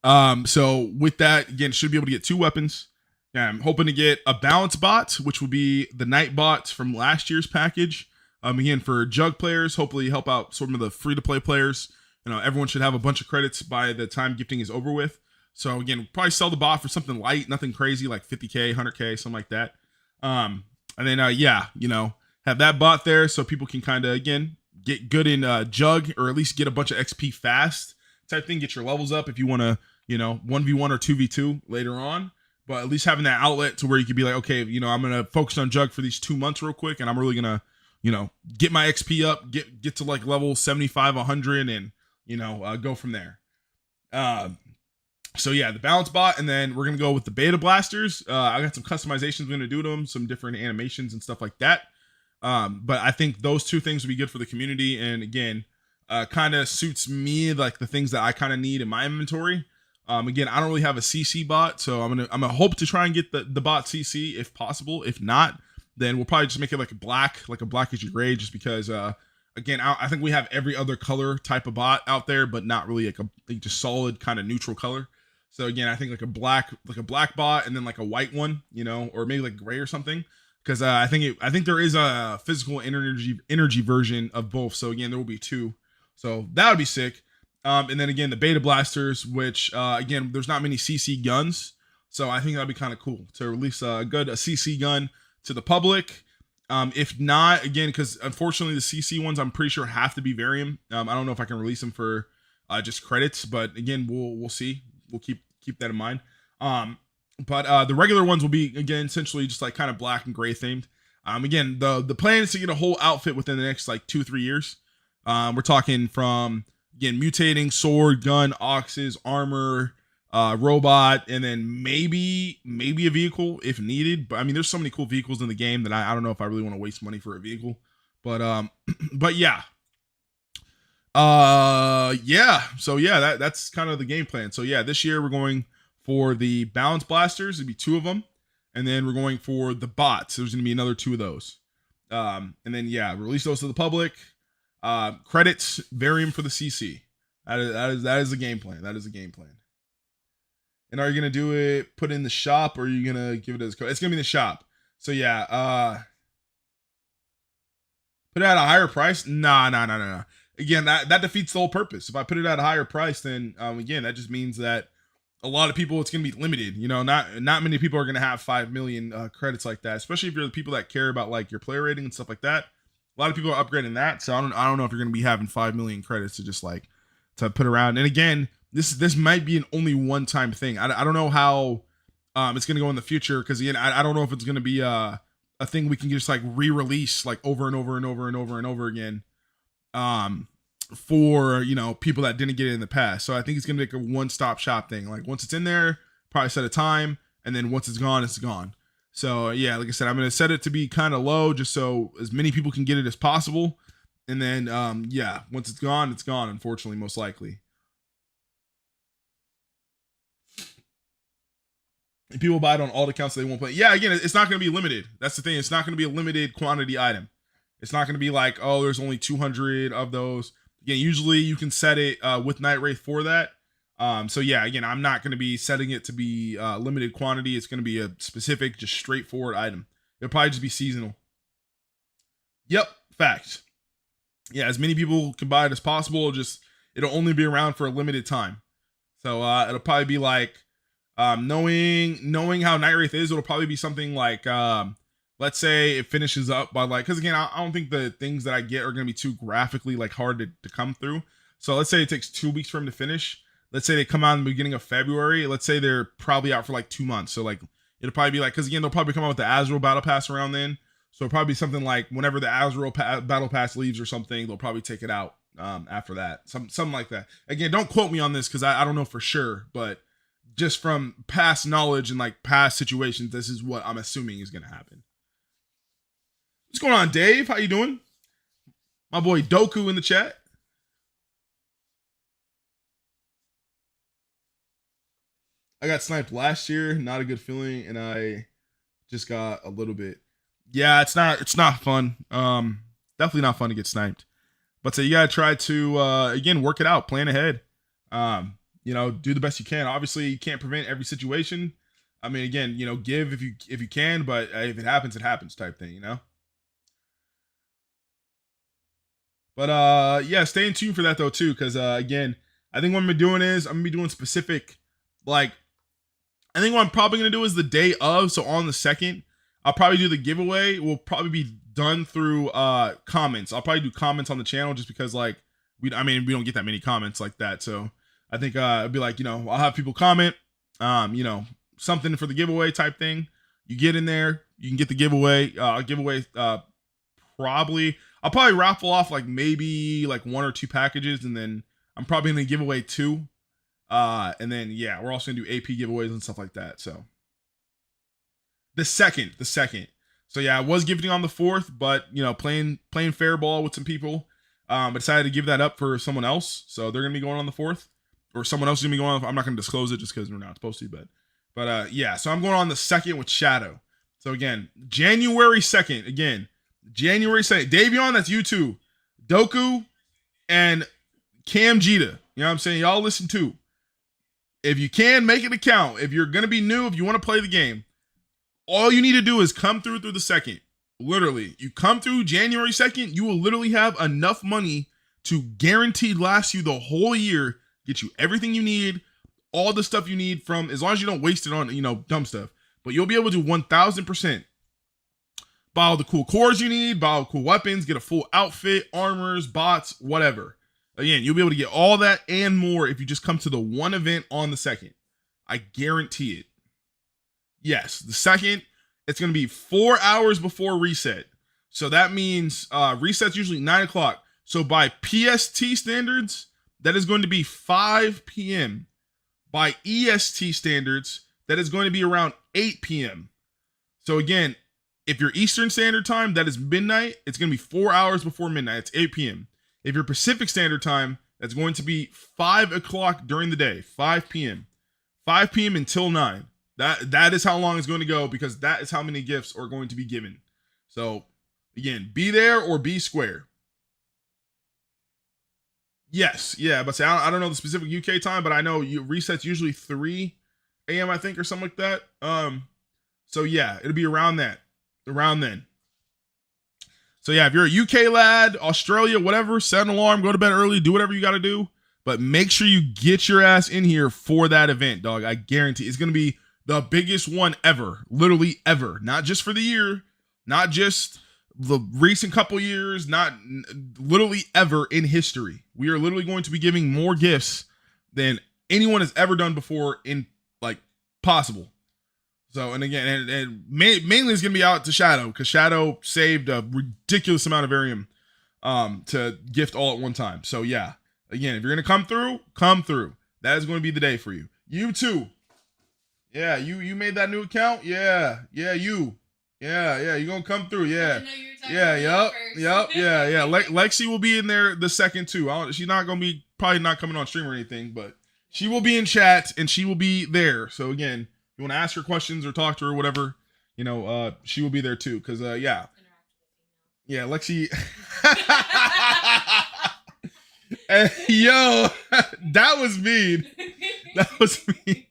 [SPEAKER 3] So with that, again, should be able to get 2 weapons. Yeah, I'm hoping to get a balance bot, which will be the night bots from last year's package. Again, for jug players, hopefully help out some of the free-to-play players. Everyone should have a bunch of credits by the time gifting is over with. So again, probably sell the bot for something light, nothing crazy like 50K, 100K, something like that. And then have that bot there so people can kind of again get good in jug or at least get a bunch of XP fast type thing. Get your levels up if you want to 1v1 or 2v2 later on. But at least having that outlet to where you could be like, okay, I'm gonna focus on jug for these 2 months real quick, and I'm really gonna, get my XP up, get to like level 75, 100, and go from there. So yeah, the balance bot, and then we're gonna go with the beta blasters. I got some customizations we're gonna do to them, some different animations and stuff like that. But I think those 2 things would be good for the community, and again, kind of suits me like the things that I kind of need in my inventory. Again, I don't really have a CC bot, so I'm gonna hope to try and get the bot CC if possible. If not, then we'll probably just make it like a blackish gray, just because again, I think we have every other color type of bot out there, but not really like a just solid kind of neutral color. So again, I think like a black bot and then like a white one, or maybe like gray or something. Because I think there is a physical energy version of both. So again, there will be 2. So that would be sick. And then again, the beta blasters, which again, there's not many CC guns, so I think that'd be kind of cool to release a CC gun to the public. If not, again, because unfortunately the CC ones I'm pretty sure have to be Varium. I don't know if I can release them for just credits. But again, we'll see. We'll keep that in mind. But the regular ones will be, again, essentially just like kind of black and gray themed. Again, the plan is to get a whole outfit within the next like 2-3 years. We're talking from, again, mutating, sword, gun, oxes, armor, robot, and then maybe a vehicle if needed. But I mean, there's so many cool vehicles in the game that I don't know if I really want to waste money for a vehicle. But but yeah. Yeah. So yeah, that's kind of the game plan. So yeah, this year we're going for the balance blasters. It'd be 2 of them. And then we're going for the bots. There's going to be another 2 of those. And then, yeah, release those to the public. Credits, vary them for the CC. That is the game plan. That is the game plan. And are you going to do it, put it in the shop, or are you going to give it as code? It's going to be in the shop. So, yeah. Put it at a higher price? Nah. Again, that defeats the whole purpose. If I put it at a higher price, then, again, that just means that a lot of people, it's going to be limited. You know, not many people are going to have 5 million credits like that, especially if you're the people that care about like your player rating and stuff like that. A lot of people are upgrading that. So I don't know if you're going to be having 5 million credits to just like to put around. And again, this might be an only one-time thing. I don't know how it's going to go in the future. Because again, I don't know if it's going to be a thing we can just like re-release like over and over and over and over and over again. For, you know, people that didn't get it in the past. So I think it's gonna be like a one-stop shop thing. Like once it's in there, probably set a time, and then once it's gone, it's gone. So yeah, like I said, I'm gonna set it to be kind of low just so as many people can get it as possible. And then yeah, once it's gone, unfortunately, most likely. And people buy it on all accounts, so they won't play. Yeah, again, it's not gonna be limited. That's the thing. It's not gonna be a limited quantity item. It's not gonna be like, oh, there's only 200 of those. Again, usually you can set it with Night Wraith for that. So yeah, again, I'm not going to be setting it to be limited quantity. It's going to be a specific, just straightforward item. It'll probably just be seasonal. Yep, fact. Yeah, as many people can buy it as possible. It'll only be around for a limited time. So it'll probably be like, knowing how Night Wraith is, it'll probably be something like, let's say it finishes up by like, because again, I don't think the things that I get are going to be too graphically like hard to come through. So let's say it takes 2 weeks for them to finish. Let's say they come out in the beginning of February. Let's say they're probably out for like 2 months. So like it'll probably be like, because again, they'll probably come out with the Azrael Battle Pass around then. So it'll probably be something like whenever the Azrael Battle Pass leaves or something, they'll probably take it out after that. Something like that. Again, don't quote me on this because I don't know for sure, but just from past knowledge and like past situations, this is what I'm assuming is going to happen. What's going on, Dave? How you doing? My boy Doku in the chat. I got sniped last year. Not a good feeling, and I just got a little bit. Yeah, it's not fun. Definitely not fun to get sniped. But so you gotta try to again work it out, plan ahead. You know, do the best you can. Obviously, you can't prevent every situation. I mean, again, you know, give if you can, but if it happens type thing, you know. But yeah, stay in tune for that though too, because again, I think what I'm gonna be doing is I'm gonna be doing specific, like, I think what I'm probably gonna do is the day of, so on the 2nd, I'll probably do the giveaway. Will probably be done through comments. I'll probably do comments on the channel just because like we don't get that many comments like that. So I think it'd be like, you know, I'll have people comment, you know, something for the giveaway type thing. You get in there, you can get the giveaway. I'll probably raffle off like maybe like 1 or 2 packages, and then I'm probably gonna give away 2. And then yeah, we're also gonna do AP giveaways and stuff like that. So the second. So yeah, I was gifting on the 4th, but you know, playing fair ball with some people. I decided to give that up for someone else. So they're gonna be going on the 4th, or someone else is gonna be going on. I'm not gonna disclose it just because we're not supposed to, but yeah. So I'm going on the 2nd with Shadow. So again, January 2nd. Again, January 2nd. Davion, that's you two. Doku and Cam Jita. You know what I'm saying? Y'all listen too. If you can, make it a count. If you're gonna be new, if you want to play the game, all you need to do is come through the 2nd. Literally, you come through January 2nd, you will literally have enough money to guaranteed last you the whole year, get you everything you need, all the stuff you need from, as long as you don't waste it on, you know, dumb stuff. But you'll be able to 1000% buy all the cool cores you need, buy all the cool weapons, get a full outfit, armors, bots, whatever. Again, you'll be able to get all that and more if you just come to the one event on the 2nd. I guarantee it. Yes, the 2nd, it's going to be 4 hours before reset. So that means reset's usually 9 o'clock. So by PST standards, that is going to be 5 p.m. By EST standards, that is going to be around 8 p.m. So again, if you're Eastern Standard Time, that is midnight. It's going to be 4 hours before midnight. It's 8 p.m. If you're Pacific Standard Time, that's going to be 5 o'clock during the day, 5 p.m. 5 p.m. until 9. That is how long it's going to go, because that is how many gifts are going to be given. So again, be there or be square. Yes, yeah, but say I don't know the specific UK time, but I know resets usually 3 a.m. I think, or something like that. So yeah, it'll be around then. So yeah, if you're a UK lad, Australia, whatever, set an alarm, go to bed early, do whatever you got to do, but make sure you get your ass in here for that event, dog. I guarantee it's gonna be the biggest one ever, literally ever. Not just for the year, not just the recent couple years, not literally ever in history. We are literally going to be giving more gifts than anyone has ever done before in like possible. So, and again, and mainly it's going to be out to Shadow, because Shadow saved a ridiculous amount of Arium to gift all at one time. So yeah, again, if you're going to come through. That is going to be the day for you. You too. Yeah, you made that new account? Yeah, you. Yeah, you're gonna come through. Yeah. Yep. Lexi will be in there the 2nd too. She's not gonna be probably not coming on stream or anything, but she will be in chat and she will be there. So again, if you want to ask her questions or talk to her, whatever, she will be there too. Cause yeah, Lexi. Yo, that was mean. That was mean.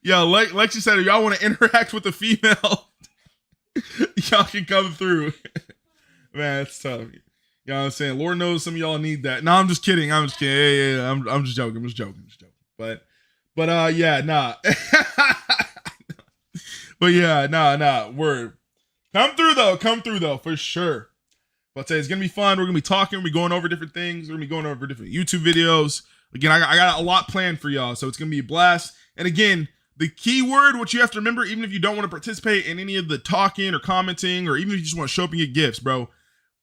[SPEAKER 3] Yo, Lexi said, if y'all want to interact with a female, y'all can come through. Man, it's tough. You know what I'm saying? Lord knows some of y'all need that. No, I'm just kidding. Yeah, I'm just joking. But yeah, nah. But yeah, nah. Word. Come through though, for sure. But say it's gonna be fun. We're gonna be talking. We're going over different things. We're gonna be going over different YouTube videos. Again, I got a lot planned for y'all, so it's gonna be a blast. And again, the key word, what you have to remember, even if you don't want to participate in any of the talking or commenting, or even if you just want to show up and get gifts, bro,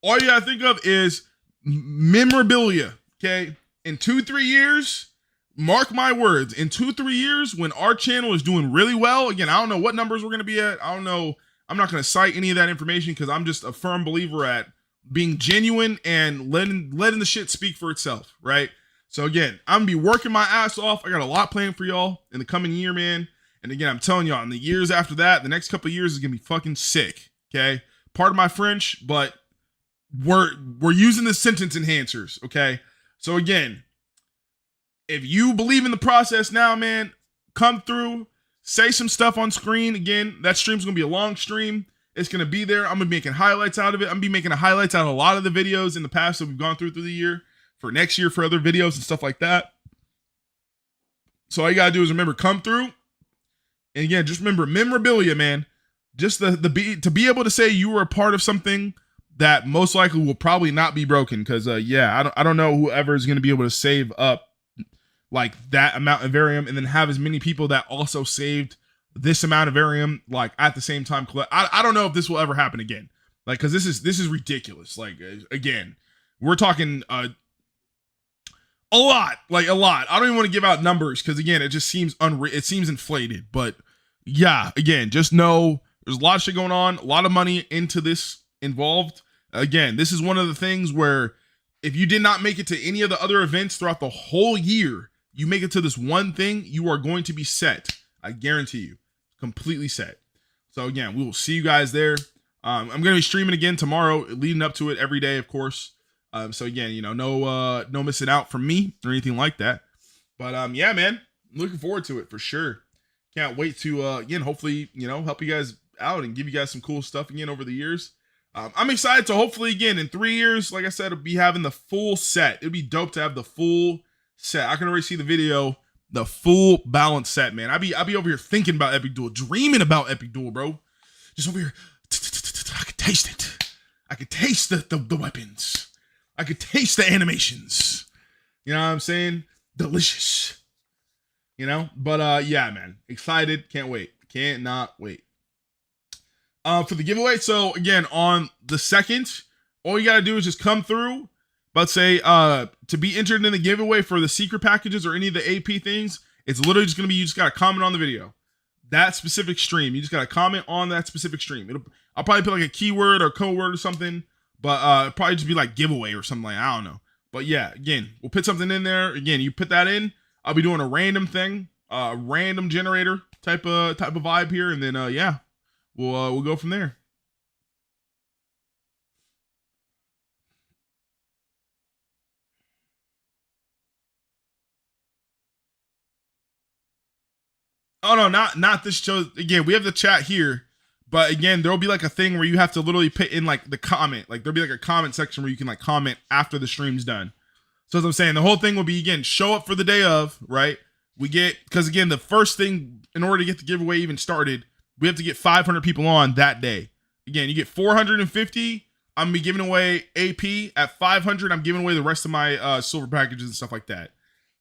[SPEAKER 3] all you gotta think of is memorabilia. Okay, in 2-3 years, mark my words, in 2-3 years, when our channel is doing really well, again, I don't know what numbers we're gonna be at. I don't know. I'm not gonna cite any of that information because I'm just a firm believer at being genuine and letting the shit speak for itself, right? So again, I'm gonna be working my ass off. I got a lot planned for y'all in the coming year, man. And again, I'm telling y'all, in the years after that, the next couple of years is gonna be fucking sick. Okay, pardon my French, but we're using the sentence enhancers. Okay, so again, if you believe in the process now, man, come through, say some stuff on screen. Again, that stream's gonna be a long stream. It's gonna be there. I'm gonna be making highlights out of it. I'm gonna be making highlights out of a lot of the videos in the past that we've gone through the year for next year for other videos and stuff like that. So all you gotta do is remember, come through. And again, just remember memorabilia, man. Just to be able to say you were a part of something that most likely will probably not be broken. Because yeah, I don't know whoever is gonna be able to save up like that amount of Arium and then have as many people that also saved this amount of Arium like at the same time. I don't know if this will ever happen again. Like, because this is ridiculous. Like, again, we're talking a lot. I don't even want to give out numbers because again, it just seems it seems inflated. But yeah, again, just know there's a lot of shit going on, a lot of money into this involved. Again, this is one of the things where if you did not make it to any of the other events throughout the whole year, you make it to this one thing, you are going to be set. I guarantee you, completely set. So again, we will see you guys there. I'm going to be streaming again tomorrow, leading up to it every day, of course. So again, no missing out from me or anything like that. But yeah, man, I'm looking forward to it for sure. Can't wait to again, hopefully, help you guys out and give you guys some cool stuff again over the years. I'm excited to hopefully again in 3 years, like I said, I'll be having the full set. It'd be dope to have the full set. I can already see the video, the full balance set, man. I'd be over here thinking about EPICDUEL, dreaming about EPICDUEL, bro. Just over here. I could taste it. I could taste the weapons. I could taste the animations. You know what I'm saying? Delicious. You know? But yeah, man. Excited. Can't wait. Cannot wait. For the giveaway. So again, on the 2nd, all you gotta do is just come through. But say to be entered in the giveaway for the secret packages or any of the AP things, it's literally just gonna be you just gotta comment on the video. That specific stream. You just gotta comment on that specific stream. I'll probably put like a keyword or code word or something, but probably just be like giveaway or something like I don't know. But yeah, again, we'll put something in there. Again, you put that in. I'll be doing a random thing, random generator type of vibe here, and then yeah, we'll go from there. Oh no, not this show. Again, we have the chat here, but again, there'll be like a thing where you have to literally put in like the comment. Like there'll be like a comment section where you can like comment after the stream's done. So as I'm saying, the whole thing will be again, show up for the day of, right? We get, because again, the first thing in order to get the giveaway even started, we have to get 500 people on that day. Again, you get 450. I'm gonna be giving away AP at 500. I'm giving away the rest of my silver packages and stuff like that.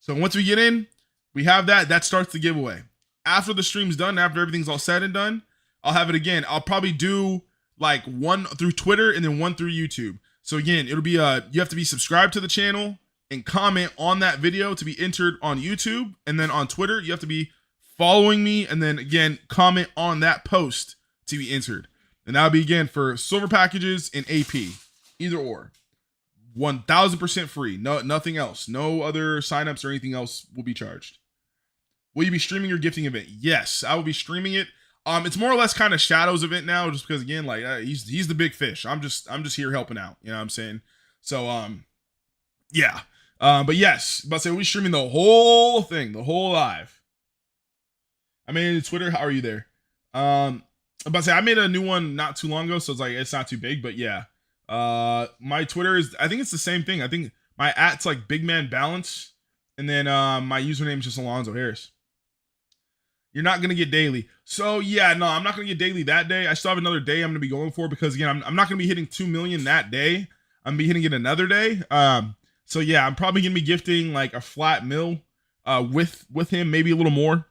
[SPEAKER 3] So once we get in, we have that starts the giveaway. After the stream's done, after everything's all said and done, I'll have it again. I'll probably do like one through Twitter and then one through YouTube. So again, it'll be you have to be subscribed to the channel and comment on that video to be entered on YouTube. And then on Twitter, you have to be following me and then again comment on that post to be entered. And that'll be again for silver packages and AP. Either or. 1000% free. No, nothing else. No other signups or anything else will be charged. Will you be streaming your gifting event? Yes, I will be streaming it. It's more or less kind of Shadow's event now, just because again, like he's the big fish. I'm just here helping out. You know what I'm saying? So yeah. But yes, about to say we'll be streaming the whole thing, the whole live. I made Twitter. How are you there? About to say I made a new one not too long ago, so it's like it's not too big, but yeah. My Twitter is I think it's the same thing. I think my @'s like Big Man Balance, and then my username is just Alonzo Harris. You're not going to get daily. So yeah, no, I'm not going to get daily that day. I still have another day I'm going to be going for because again, I'm not going to be hitting 2 million that day. I'm going to be hitting it another day. So yeah, I'm probably going to be gifting like a flat mil with him, maybe a little more.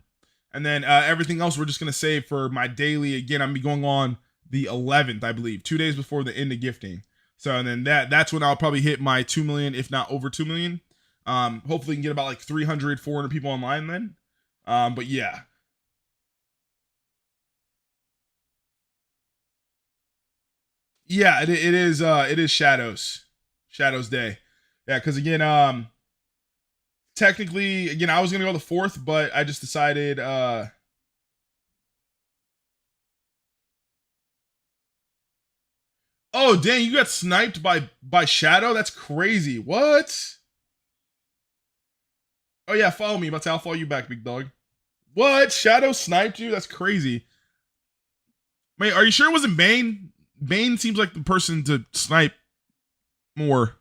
[SPEAKER 3] And then everything else we're just going to save for my daily. Again, I'm going to be going on the 11th, I believe, 2 days before the end of gifting. So and then that's when I'll probably hit my 2 million, if not over 2 million. Hopefully we can get about like 300, 400 people online then. But yeah. Yeah, it is Shadow's day. Yeah, because again, technically, again, I was gonna go the 4th, but I just decided oh dang, you got sniped by Shadow? That's crazy. What? Oh yeah, follow me, but I'll follow you back, big dog. What? Shadow sniped you? That's crazy. Wait, are you sure it wasn't Bane? Bane seems like the person to snipe more.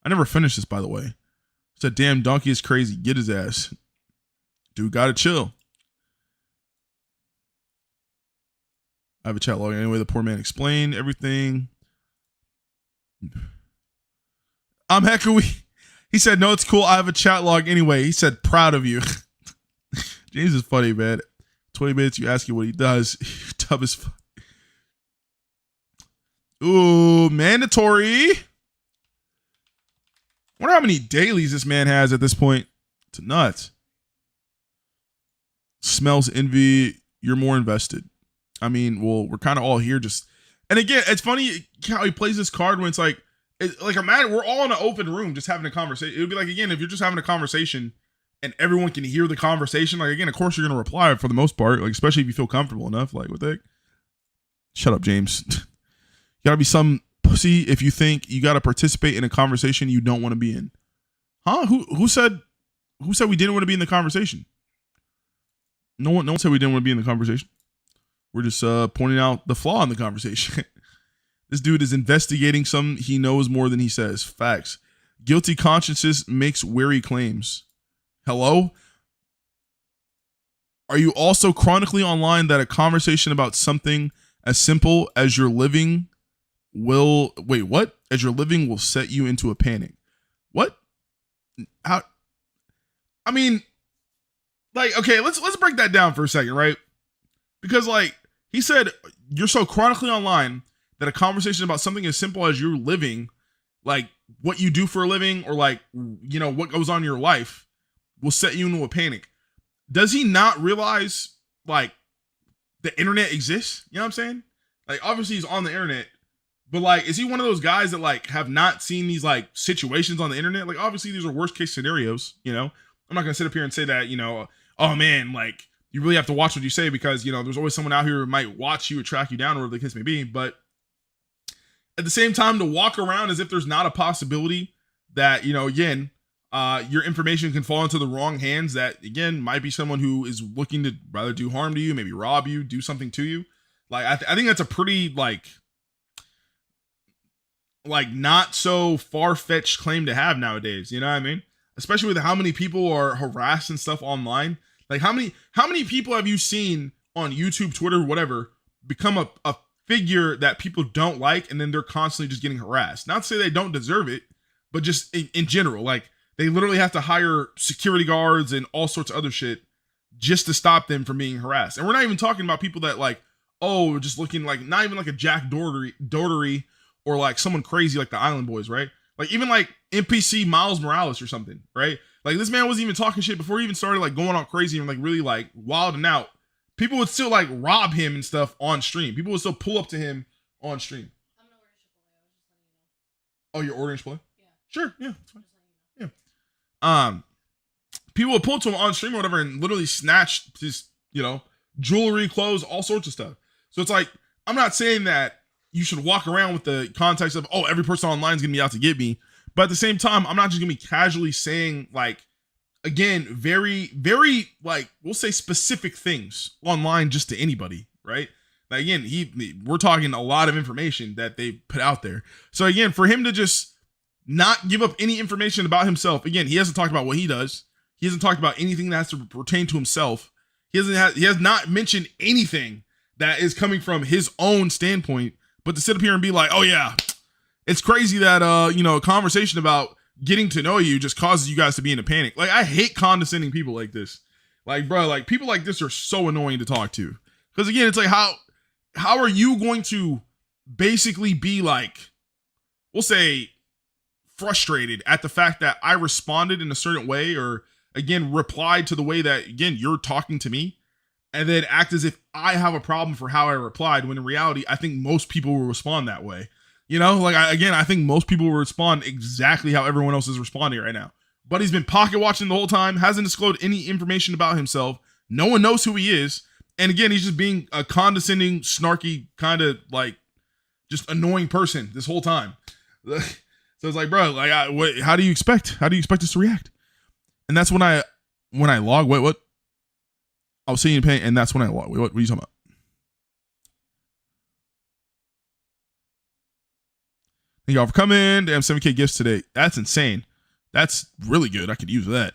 [SPEAKER 3] I never finished this, by the way. That damn donkey is crazy. Get his ass. Dude, gotta chill. I have a chat log anyway. The poor man explained everything. I'm Heckowy. He said, no, it's cool. I have a chat log anyway. He said, proud of you. James is funny, man. 20 minutes, you ask him what he does. Tough as fuck. Ooh, mandatory. Wonder how many dailies this man has at this point. It's nuts. Smells envy. You're more invested. I mean, well, we're kind of all here just. And again, it's funny how he plays this card when it's like we're all in an open room just having a conversation. It would be like, again, if you're just having a conversation and everyone can hear the conversation, like, again, of course you're going to reply for the most part, like, especially if you feel comfortable enough. Like, what the heck? Shut up, James. You gotta be some pussy if you think you gotta participate in a conversation you don't want to be in. Huh? Who said we didn't want to be in the conversation? No one said we didn't want to be in the conversation. We're just pointing out the flaw in the conversation. This dude is investigating some he knows more than he says. Facts. Guilty consciences makes wary claims. Hello? Are you also chronically online that a conversation about something as simple as your living will set you into a panic? What? how, I mean, like, okay, let's break that down for a second, right? Because like he said, you're so chronically online that a conversation about something as simple as you're living, like what you do for a living, or like, you know, what goes on in your life, will set you into a panic. Does he not realize like the internet exists? You know what I'm saying? Like, obviously he's on the internet, but like, is he one of those guys that like have not seen these like situations on the internet? Like, obviously these are worst case scenarios, you know? I'm not gonna sit up here and say that, you know, oh man, like you really have to watch what you say, because, you know, there's always someone out here who might watch you or track you down, or whatever the case may be. But at the same time, to walk around as if there's not a possibility that, you know, again, your information can fall into the wrong hands, that again might be someone who is looking to rather do harm to you, maybe rob you, do something to you. Like, I think that's a pretty like not so far-fetched claim to have nowadays. You know what I mean? Especially with how many people are harassed and stuff online. Like, how many people have you seen on YouTube, Twitter, whatever, become a figure that people don't like, and then they're constantly just getting harassed? Not to say they don't deserve it, but just in general, like they literally have to hire security guards and all sorts of other shit just to stop them from being harassed. And we're not even talking about people that like, oh, just looking like, not even like a Jack Doherty or like someone crazy like the Island Boys, right? Like even like NPC Miles Morales or something, right? Like this man wasn't even talking shit before he even started like going all crazy and like really like wilding out. People would still like rob him and stuff on stream. People would still pull up to him on stream.
[SPEAKER 2] I'm gonna order Chipotle. I was just letting you know.
[SPEAKER 3] Oh, you're ordering Chipotle?
[SPEAKER 2] Yeah.
[SPEAKER 3] Sure, yeah, that's fine.
[SPEAKER 2] Just letting you know.
[SPEAKER 3] People would pull to him on stream or whatever and literally snatch his, you know, jewelry, clothes, all sorts of stuff. So it's like, I'm not saying that you should walk around with the context of, oh, every person online is gonna be out to get me. But at the same time, I'm not just gonna be casually saying like, again, very, very like, we'll say specific things online just to anybody, right? Like again, we're talking a lot of information that they put out there. So again, for him to just not give up any information about himself, again, he hasn't talked about what he does. He hasn't talked about anything that has to pertain to himself. He has not mentioned anything that is coming from his own standpoint. But to sit up here and be like, oh yeah, it's crazy that you know, a conversation about getting to know you just causes you guys to be in a panic. Like, I hate condescending people like this. Like, bro, like people like this are so annoying to talk to. Because again, it's like, how are you going to basically be like, we'll say, frustrated at the fact that I responded in a certain way, or again replied to the way that again you're talking to me, and then act as if I have a problem for how I replied, when in reality I think most people will respond that way. You know, like I think most people will respond exactly how everyone else is responding right now. But he's been pocket watching the whole time, hasn't disclosed any information about himself. No one knows who he is. And again, he's just being a condescending, snarky, kind of like just annoying person this whole time. So it's like, bro, like, how do you expect us to react? And that's when I log. Wait, what? I was seeing you in pain, and that's when I log. Wait, what are you talking about? Thank y'all for coming. Damn, 7K gifts today. That's insane. That's really good. I could use that.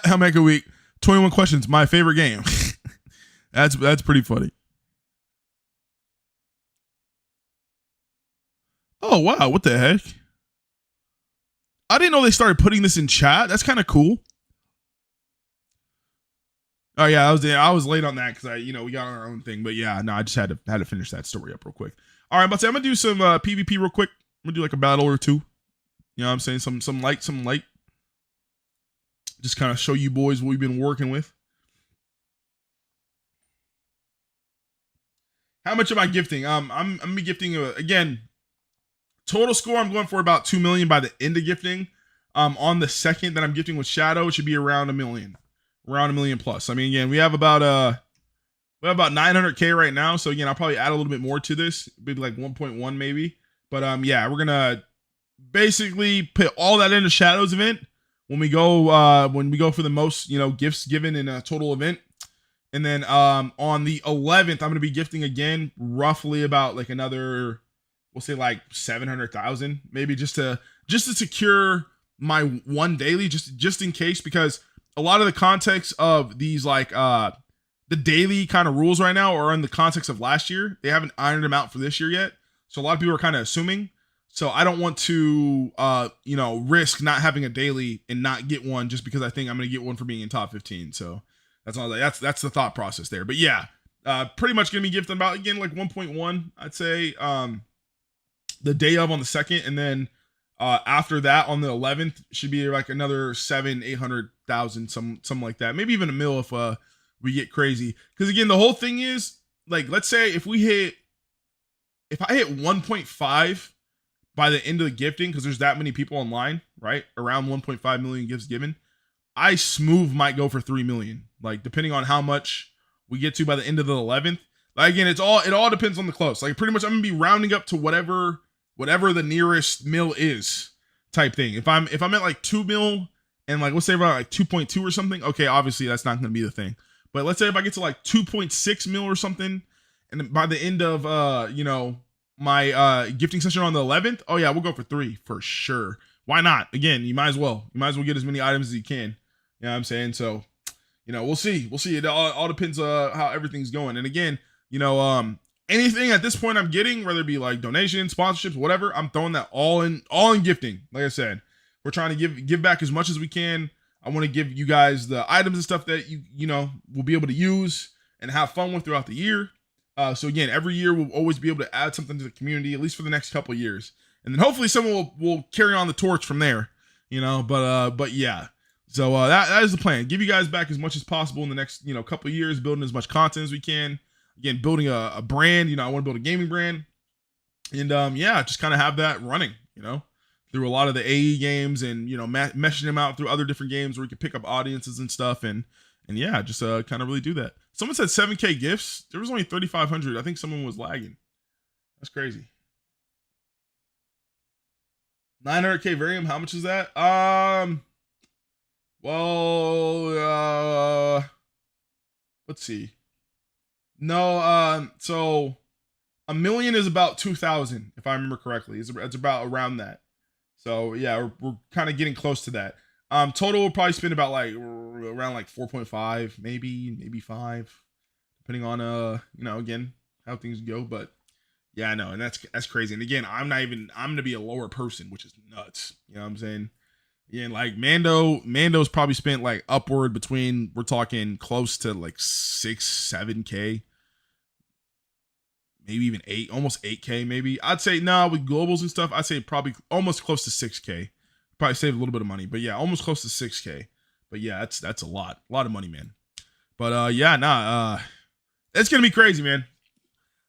[SPEAKER 3] How make a week? 21 questions. My favorite game. That's pretty funny. Oh wow, what the heck? I didn't know they started putting this in chat. That's kind of cool. Oh yeah, I was late on that because we got on our own thing. But yeah, no, I just had to finish that story up real quick. All right, I'm gonna do some PvP real quick. I'm gonna do like a battle or two. You know what I'm saying? Some light. Just kind of show you boys what we've been working with. How much am I gifting? I'm gonna be gifting again. Total score, I'm going for about 2 million by the end of gifting. On the second that I'm gifting with Shadow, it should be around 1 million. Around 1 million plus. I mean, again, we have about 900K right now. So again, I'll probably add a little bit more to this, maybe like 1.1 maybe. But yeah, we're gonna basically put all that into Shadow's event when we go for the most gifts given in a total event. And then on the 11th, I'm gonna be gifting again, roughly about like another, we'll say like 700,000, maybe just to secure my one daily, just in case, because a lot of the context of these like the daily kind of rules right now are in the context of last year. They haven't ironed them out for this year yet. So a lot of people are kind of assuming. So I don't want to, risk not having a daily and not get one just because I think I'm going to get one for being in top 15. So that's all. That's the thought process there. But yeah, pretty much going to be gifting about again like 1.1. I'd say the day of on the 2nd, and then after that on the 11th should be like another 700,000-800,000, something like that. Maybe even a mil if we get crazy. Because again, the whole thing is like, let's say if I hit 1.5 by the end of the gifting, because there's that many people online, right? Around 1.5 million gifts given, I smooth might go for 3 million. Like depending on how much we get to by the end of the 11th. Like again, it all depends on the close. Like pretty much I'm gonna be rounding up to whatever the nearest mil is type thing. If I'm at like 2 mil and like let's say about like 2.2 or something, okay, obviously that's not gonna be the thing. But let's say if I get to like 2.6 mil or something, and by the end of my gifting session on the 11th, oh yeah, we'll go for 3 for sure. Why not? Again, you might as well get as many items as you can. You know what I'm saying? So, we'll see. It all depends how everything's going. And again, anything at this point I'm getting, whether it be like donations, sponsorships, whatever, I'm throwing that all in gifting. Like I said, we're trying to give back as much as we can. I want to give you guys the items and stuff that you will be able to use and have fun with throughout the year. So again, every year we'll always be able to add something to the community, at least for the next couple of years, and then hopefully someone will carry on the torch from there. But yeah. So that is the plan. Give you guys back as much as possible in the next couple of years, building as much content as we can. Again, building a brand. I want to build a gaming brand, and just kind of have that running. Through a lot of the AE games, and meshing them out through other different games where we can pick up audiences and stuff, and yeah, just kind of really do that. Someone said 7K gifts. There was only 3,500. I think someone was lagging. That's crazy. 900K Varium. How much is that? Let's see. No, so 1 million is about 2,000, if I remember correctly. It's about around that. So yeah, we're kind of getting close to that. Total will probably spend about like around like 4.5, maybe 5, depending on again how things go. But yeah, I know, and that's crazy. And again, I'm gonna be a lower person, which is nuts. You know what I'm saying? Yeah, like Mando's probably spent like upward between, we're talking close to like 6-7K, maybe even 8, almost 8K maybe. I'd say with globals and stuff, I'd say probably almost close to 6K. Probably save a little bit of money, but yeah, almost close to 6K. But yeah, that's a lot of money, man. But it's gonna be crazy, man.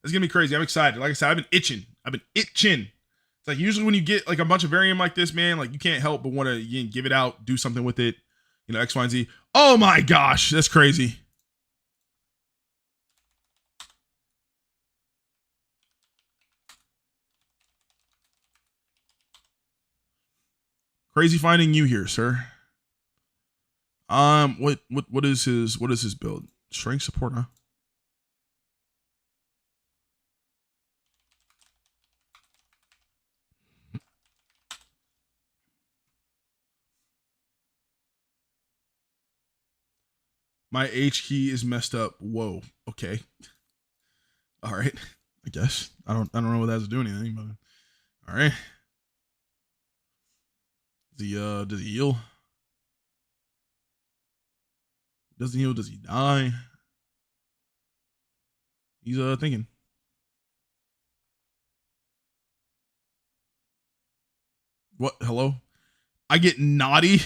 [SPEAKER 3] It's gonna be crazy. I'm excited. Like I said, I've been itching. It's like usually when you get like a bunch of varium like this, man, like you can't help but want to give it out, do something with it, X, Y, and Z. Oh my gosh, that's crazy. Crazy finding you here, sir. What is his build? Strength support, huh? My H key is messed up. Whoa. Okay. All right. I guess I don't know what that has to do anything, but all right. Does he heal? Doesn't heal. Does he die? He's thinking. What? Hello? I get naughty.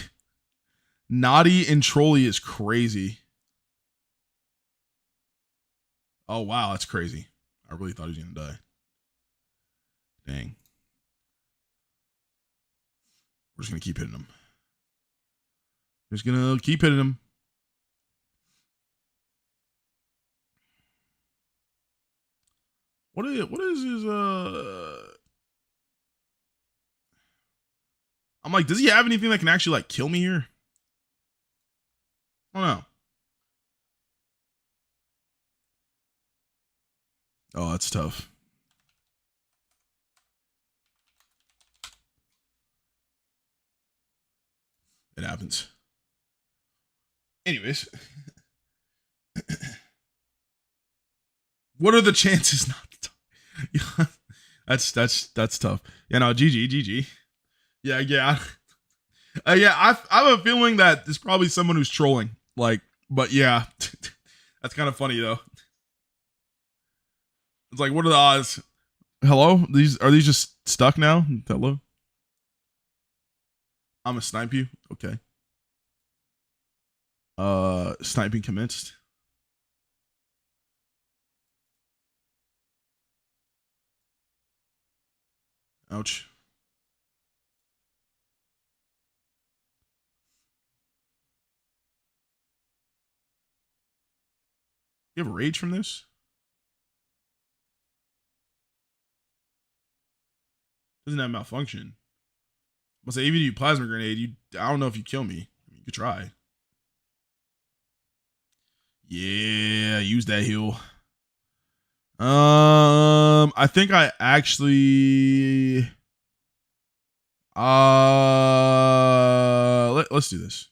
[SPEAKER 3] Naughty and Trolly is crazy. Oh wow, that's crazy. I really thought he was gonna die. Dang. We're just gonna keep hitting him. Just gonna keep hitting him. What is his I'm like, does he have anything that can actually like kill me here? I don't know. Oh, that's tough. It happens. Anyways. What are the chances not to talk? That's tough. You know, GG. Yeah. Yeah, I have a feeling that there's probably someone who's trolling. Like, but yeah, that's kind of funny though. It's like, what are the odds? Hello? Are these just stuck now? Hello? I'm gonna snipe you. Okay. Sniping commenced. Ouch. You have rage from this? Doesn't that malfunction? But say even if you plasma grenade, I don't know if you kill me. You could try. Yeah, use that heal. I think I actually let's do this.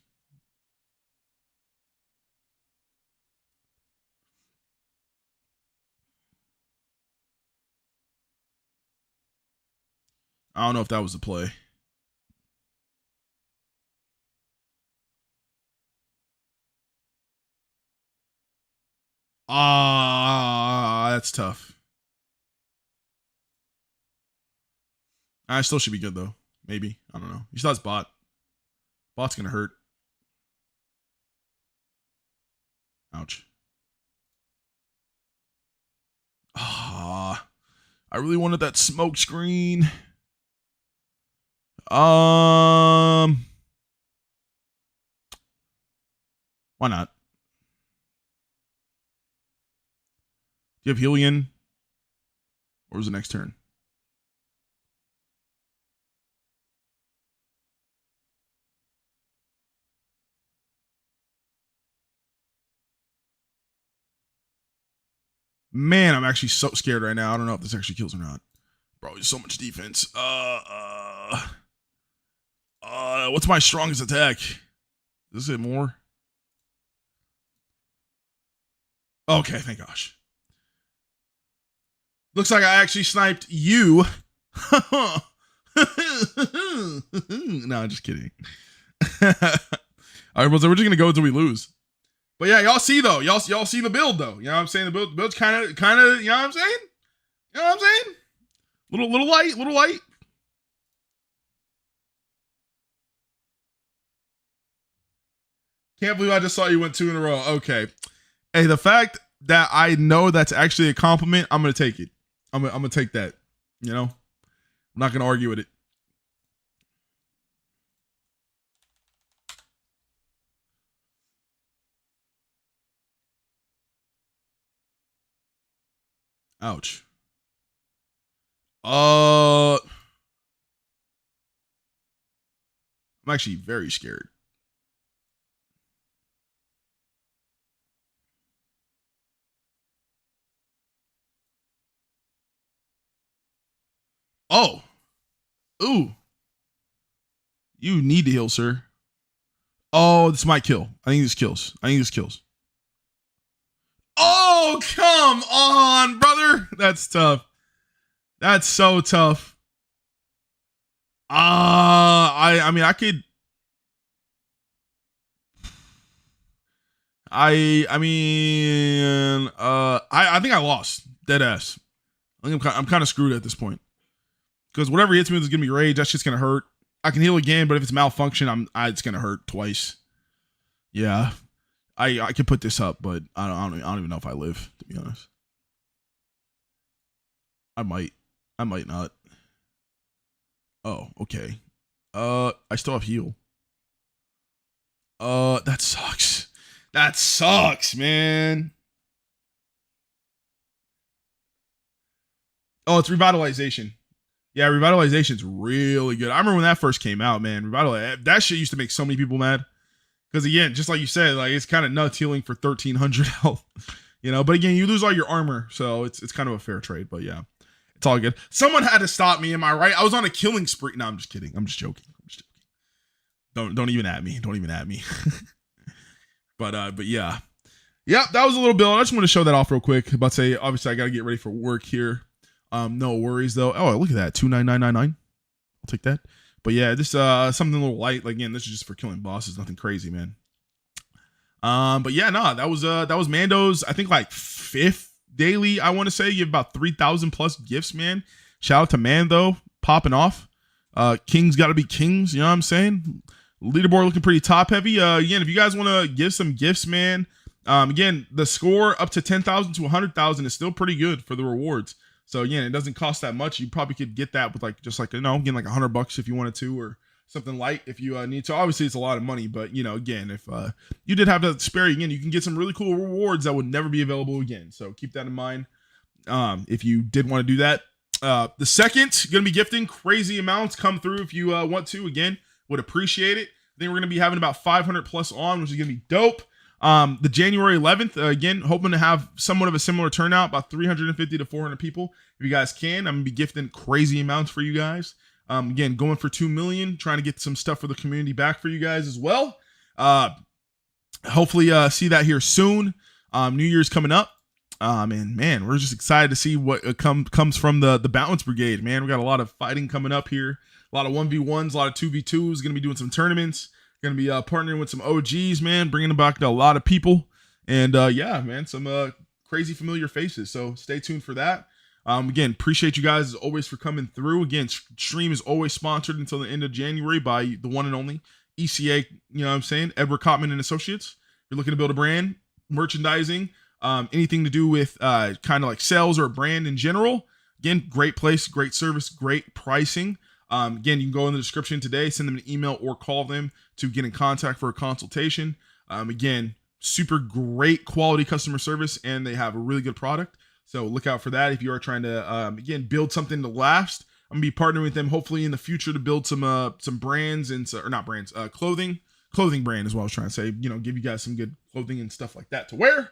[SPEAKER 3] I don't know if that was the play. That's tough. I still should be good though. Maybe. I don't know. You still has bot. Bot's gonna hurt. Ouch. I really wanted that smoke screen. Why not? Do you have Helion? Or was it next turn? Man, I'm actually so scared right now. I don't know if this actually kills or not. Bro, so much defense. What's my strongest attack? Is it more? Okay, thank gosh. Looks like I actually sniped you. No, just kidding. All right, we're just gonna go until we lose. But yeah, y'all see though. Y'all see the build though. You know what I'm saying? The build's kind of, you know what I'm saying? You know what I'm saying? Little light. Can't believe I just saw you went 2 in a row. Okay. Hey, the fact that I know that's actually a compliment, I'm gonna take it. I'm gonna take that. You know, I'm not gonna argue with it. Ouch. I'm actually very scared. Oh. Ooh. You need to heal, sir. Oh, this might kill. I think this kills. Oh, come on, brother. That's tough. That's so tough. I mean, I could. I think I lost. Dead ass. I think I'm kind of screwed at this point. Because whatever hits me is gonna be rage. That shit's gonna hurt. I can heal again, but if it's malfunction, it's gonna hurt twice. Yeah, I can put this up, but I don't even know if I live, to be honest. I might not. Oh, okay. I still have heal. That sucks. That sucks, man. Oh, it's revitalization. Yeah, revitalization's really good. I remember when that first came out, man. That shit used to make so many people mad. Because again, just like you said, like it's kind of nuts healing for 1300 health. You know, but again, you lose all your armor, so it's kind of a fair trade. But yeah, it's all good. Someone had to stop me. Am I right? I was on a killing spree. No, I'm just kidding. I'm just joking. Don't even at me. Don't even at me. But yeah. Yep, that was a little build. I just want to show that off real quick. About to say, obviously, I got to get ready for work here. No worries though. Oh, look at that, 29999. I'll take that. But yeah, this something a little light. Like, again, this is just for killing bosses, nothing crazy, man. But yeah, no, that was Mando's, I think, like 5th daily. I want to say you have about 3,000 plus gifts, man. Shout out to Mando popping off. Kings got to be kings, you know what I'm saying? Leaderboard looking pretty top heavy. Again, if you guys want to give some gifts, man, again, the score up to 10,000 to 100,000 is still pretty good for the rewards. So again, it doesn't cost that much. You probably could get that with like, just like, you know, again, like $100 if you wanted to, or something light if you need to. Obviously it's a lot of money, but you know, again, if you did have that spare, again, you can get some really cool rewards that would never be available again. So keep that in mind. If you did want to do that. The second, gonna be gifting crazy amounts. Come through if you want to. Again, would appreciate it. I think we're gonna be having about 500 plus on, which is gonna be dope. The January 11th, again, hoping to have somewhat of a similar turnout, about 350 to 400 people. If you guys can, I'm gonna be gifting crazy amounts for you guys. Again, going for 2 million, trying to get some stuff for the community back for you guys as well. Hopefully see that here soon. New Year's coming up. And man, we're just excited to see what comes from the Balance Brigade, man. We got a lot of fighting coming up here. A lot of 1v1s, a lot of 2v2s. Gonna be doing some tournaments. Gonna be partnering with some OGs, man, bringing back a lot of people. And yeah, man, some crazy familiar faces. So stay tuned for that. Again, appreciate you guys as always for coming through. Again, stream is always sponsored until the end of January by the one and only ECA, you know what I'm saying, Edward Cotman and Associates. If you're looking to build a brand, merchandising, anything to do with kind of like sales or a brand in general, again, great place, great service, great pricing. Again, you can go in the description today, send them an email or call them to get in contact for a consultation. Again, super great quality customer service, and they have a really good product. So look out for that if you are trying to, again, build something to last. I'm gonna be partnering with them hopefully in the future to build some brands and or not brands, clothing brand is what I was trying to say. You know, give you guys some good clothing and stuff like that to wear.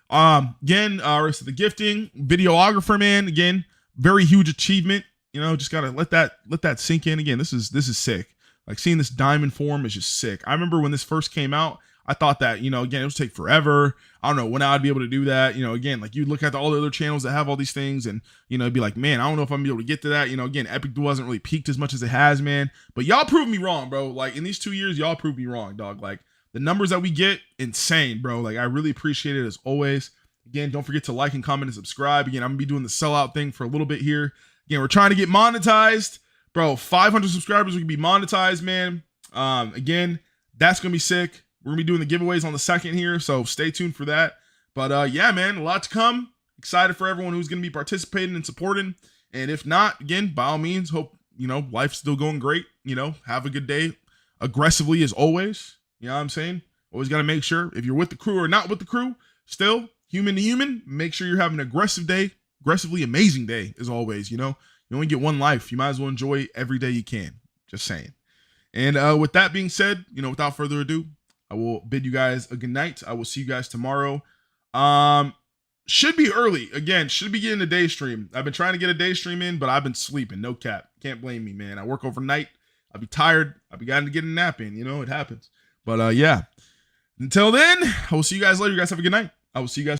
[SPEAKER 3] Again, rest of the gifting, videographer, man. Again, very huge achievement. You know, just gotta let that sink in. Again, this is sick. Like seeing this diamond form is just sick. I remember when this first came out, I thought that, you know, again, it would take forever. I don't know when I'd be able to do that. You know, again, like you look at all the other channels that have all these things and, you know, it'd be like, man, I don't know if I'm gonna be able to get to that. You know, again, EPICDUEL hasn't really peaked as much as it has, man. But y'all proved me wrong, bro. Like in these 2 years, y'all proved me wrong, dog. Like the numbers that we get, insane, bro. Like I really appreciate it as always. Again, don't forget to like and comment and subscribe. Again, I'm gonna be doing the sellout thing for a little bit here. Again, we're trying to get monetized, bro. 500 subscribers, we can be monetized, man. Again, that's gonna be sick. We're gonna be doing the giveaways on the 2nd here, so stay tuned for that. But yeah, man, a lot to come. Excited for everyone who's gonna be participating and supporting. And if not, again, by all means, hope you know life's still going great. You know, have a good day. Aggressively as always. You know what I'm saying? Always gotta make sure if you're with the crew or not with the crew, still human to human, make sure you're having an aggressive day, aggressively amazing day as always. You know, you only get one life. You might as well enjoy every day you can. Just saying. And with that being said, you know, without further ado, I will bid you guys a good night. I will see you guys tomorrow. Should be early. Again, should be getting a day stream. I've been trying to get a day stream in, but I've been sleeping. No cap. Can't blame me, man. I work overnight. I'll be tired. I'll be getting to get a nap in. You know, it happens. But yeah. Until then, I will see you guys later. You guys have a good night. I will see you guys.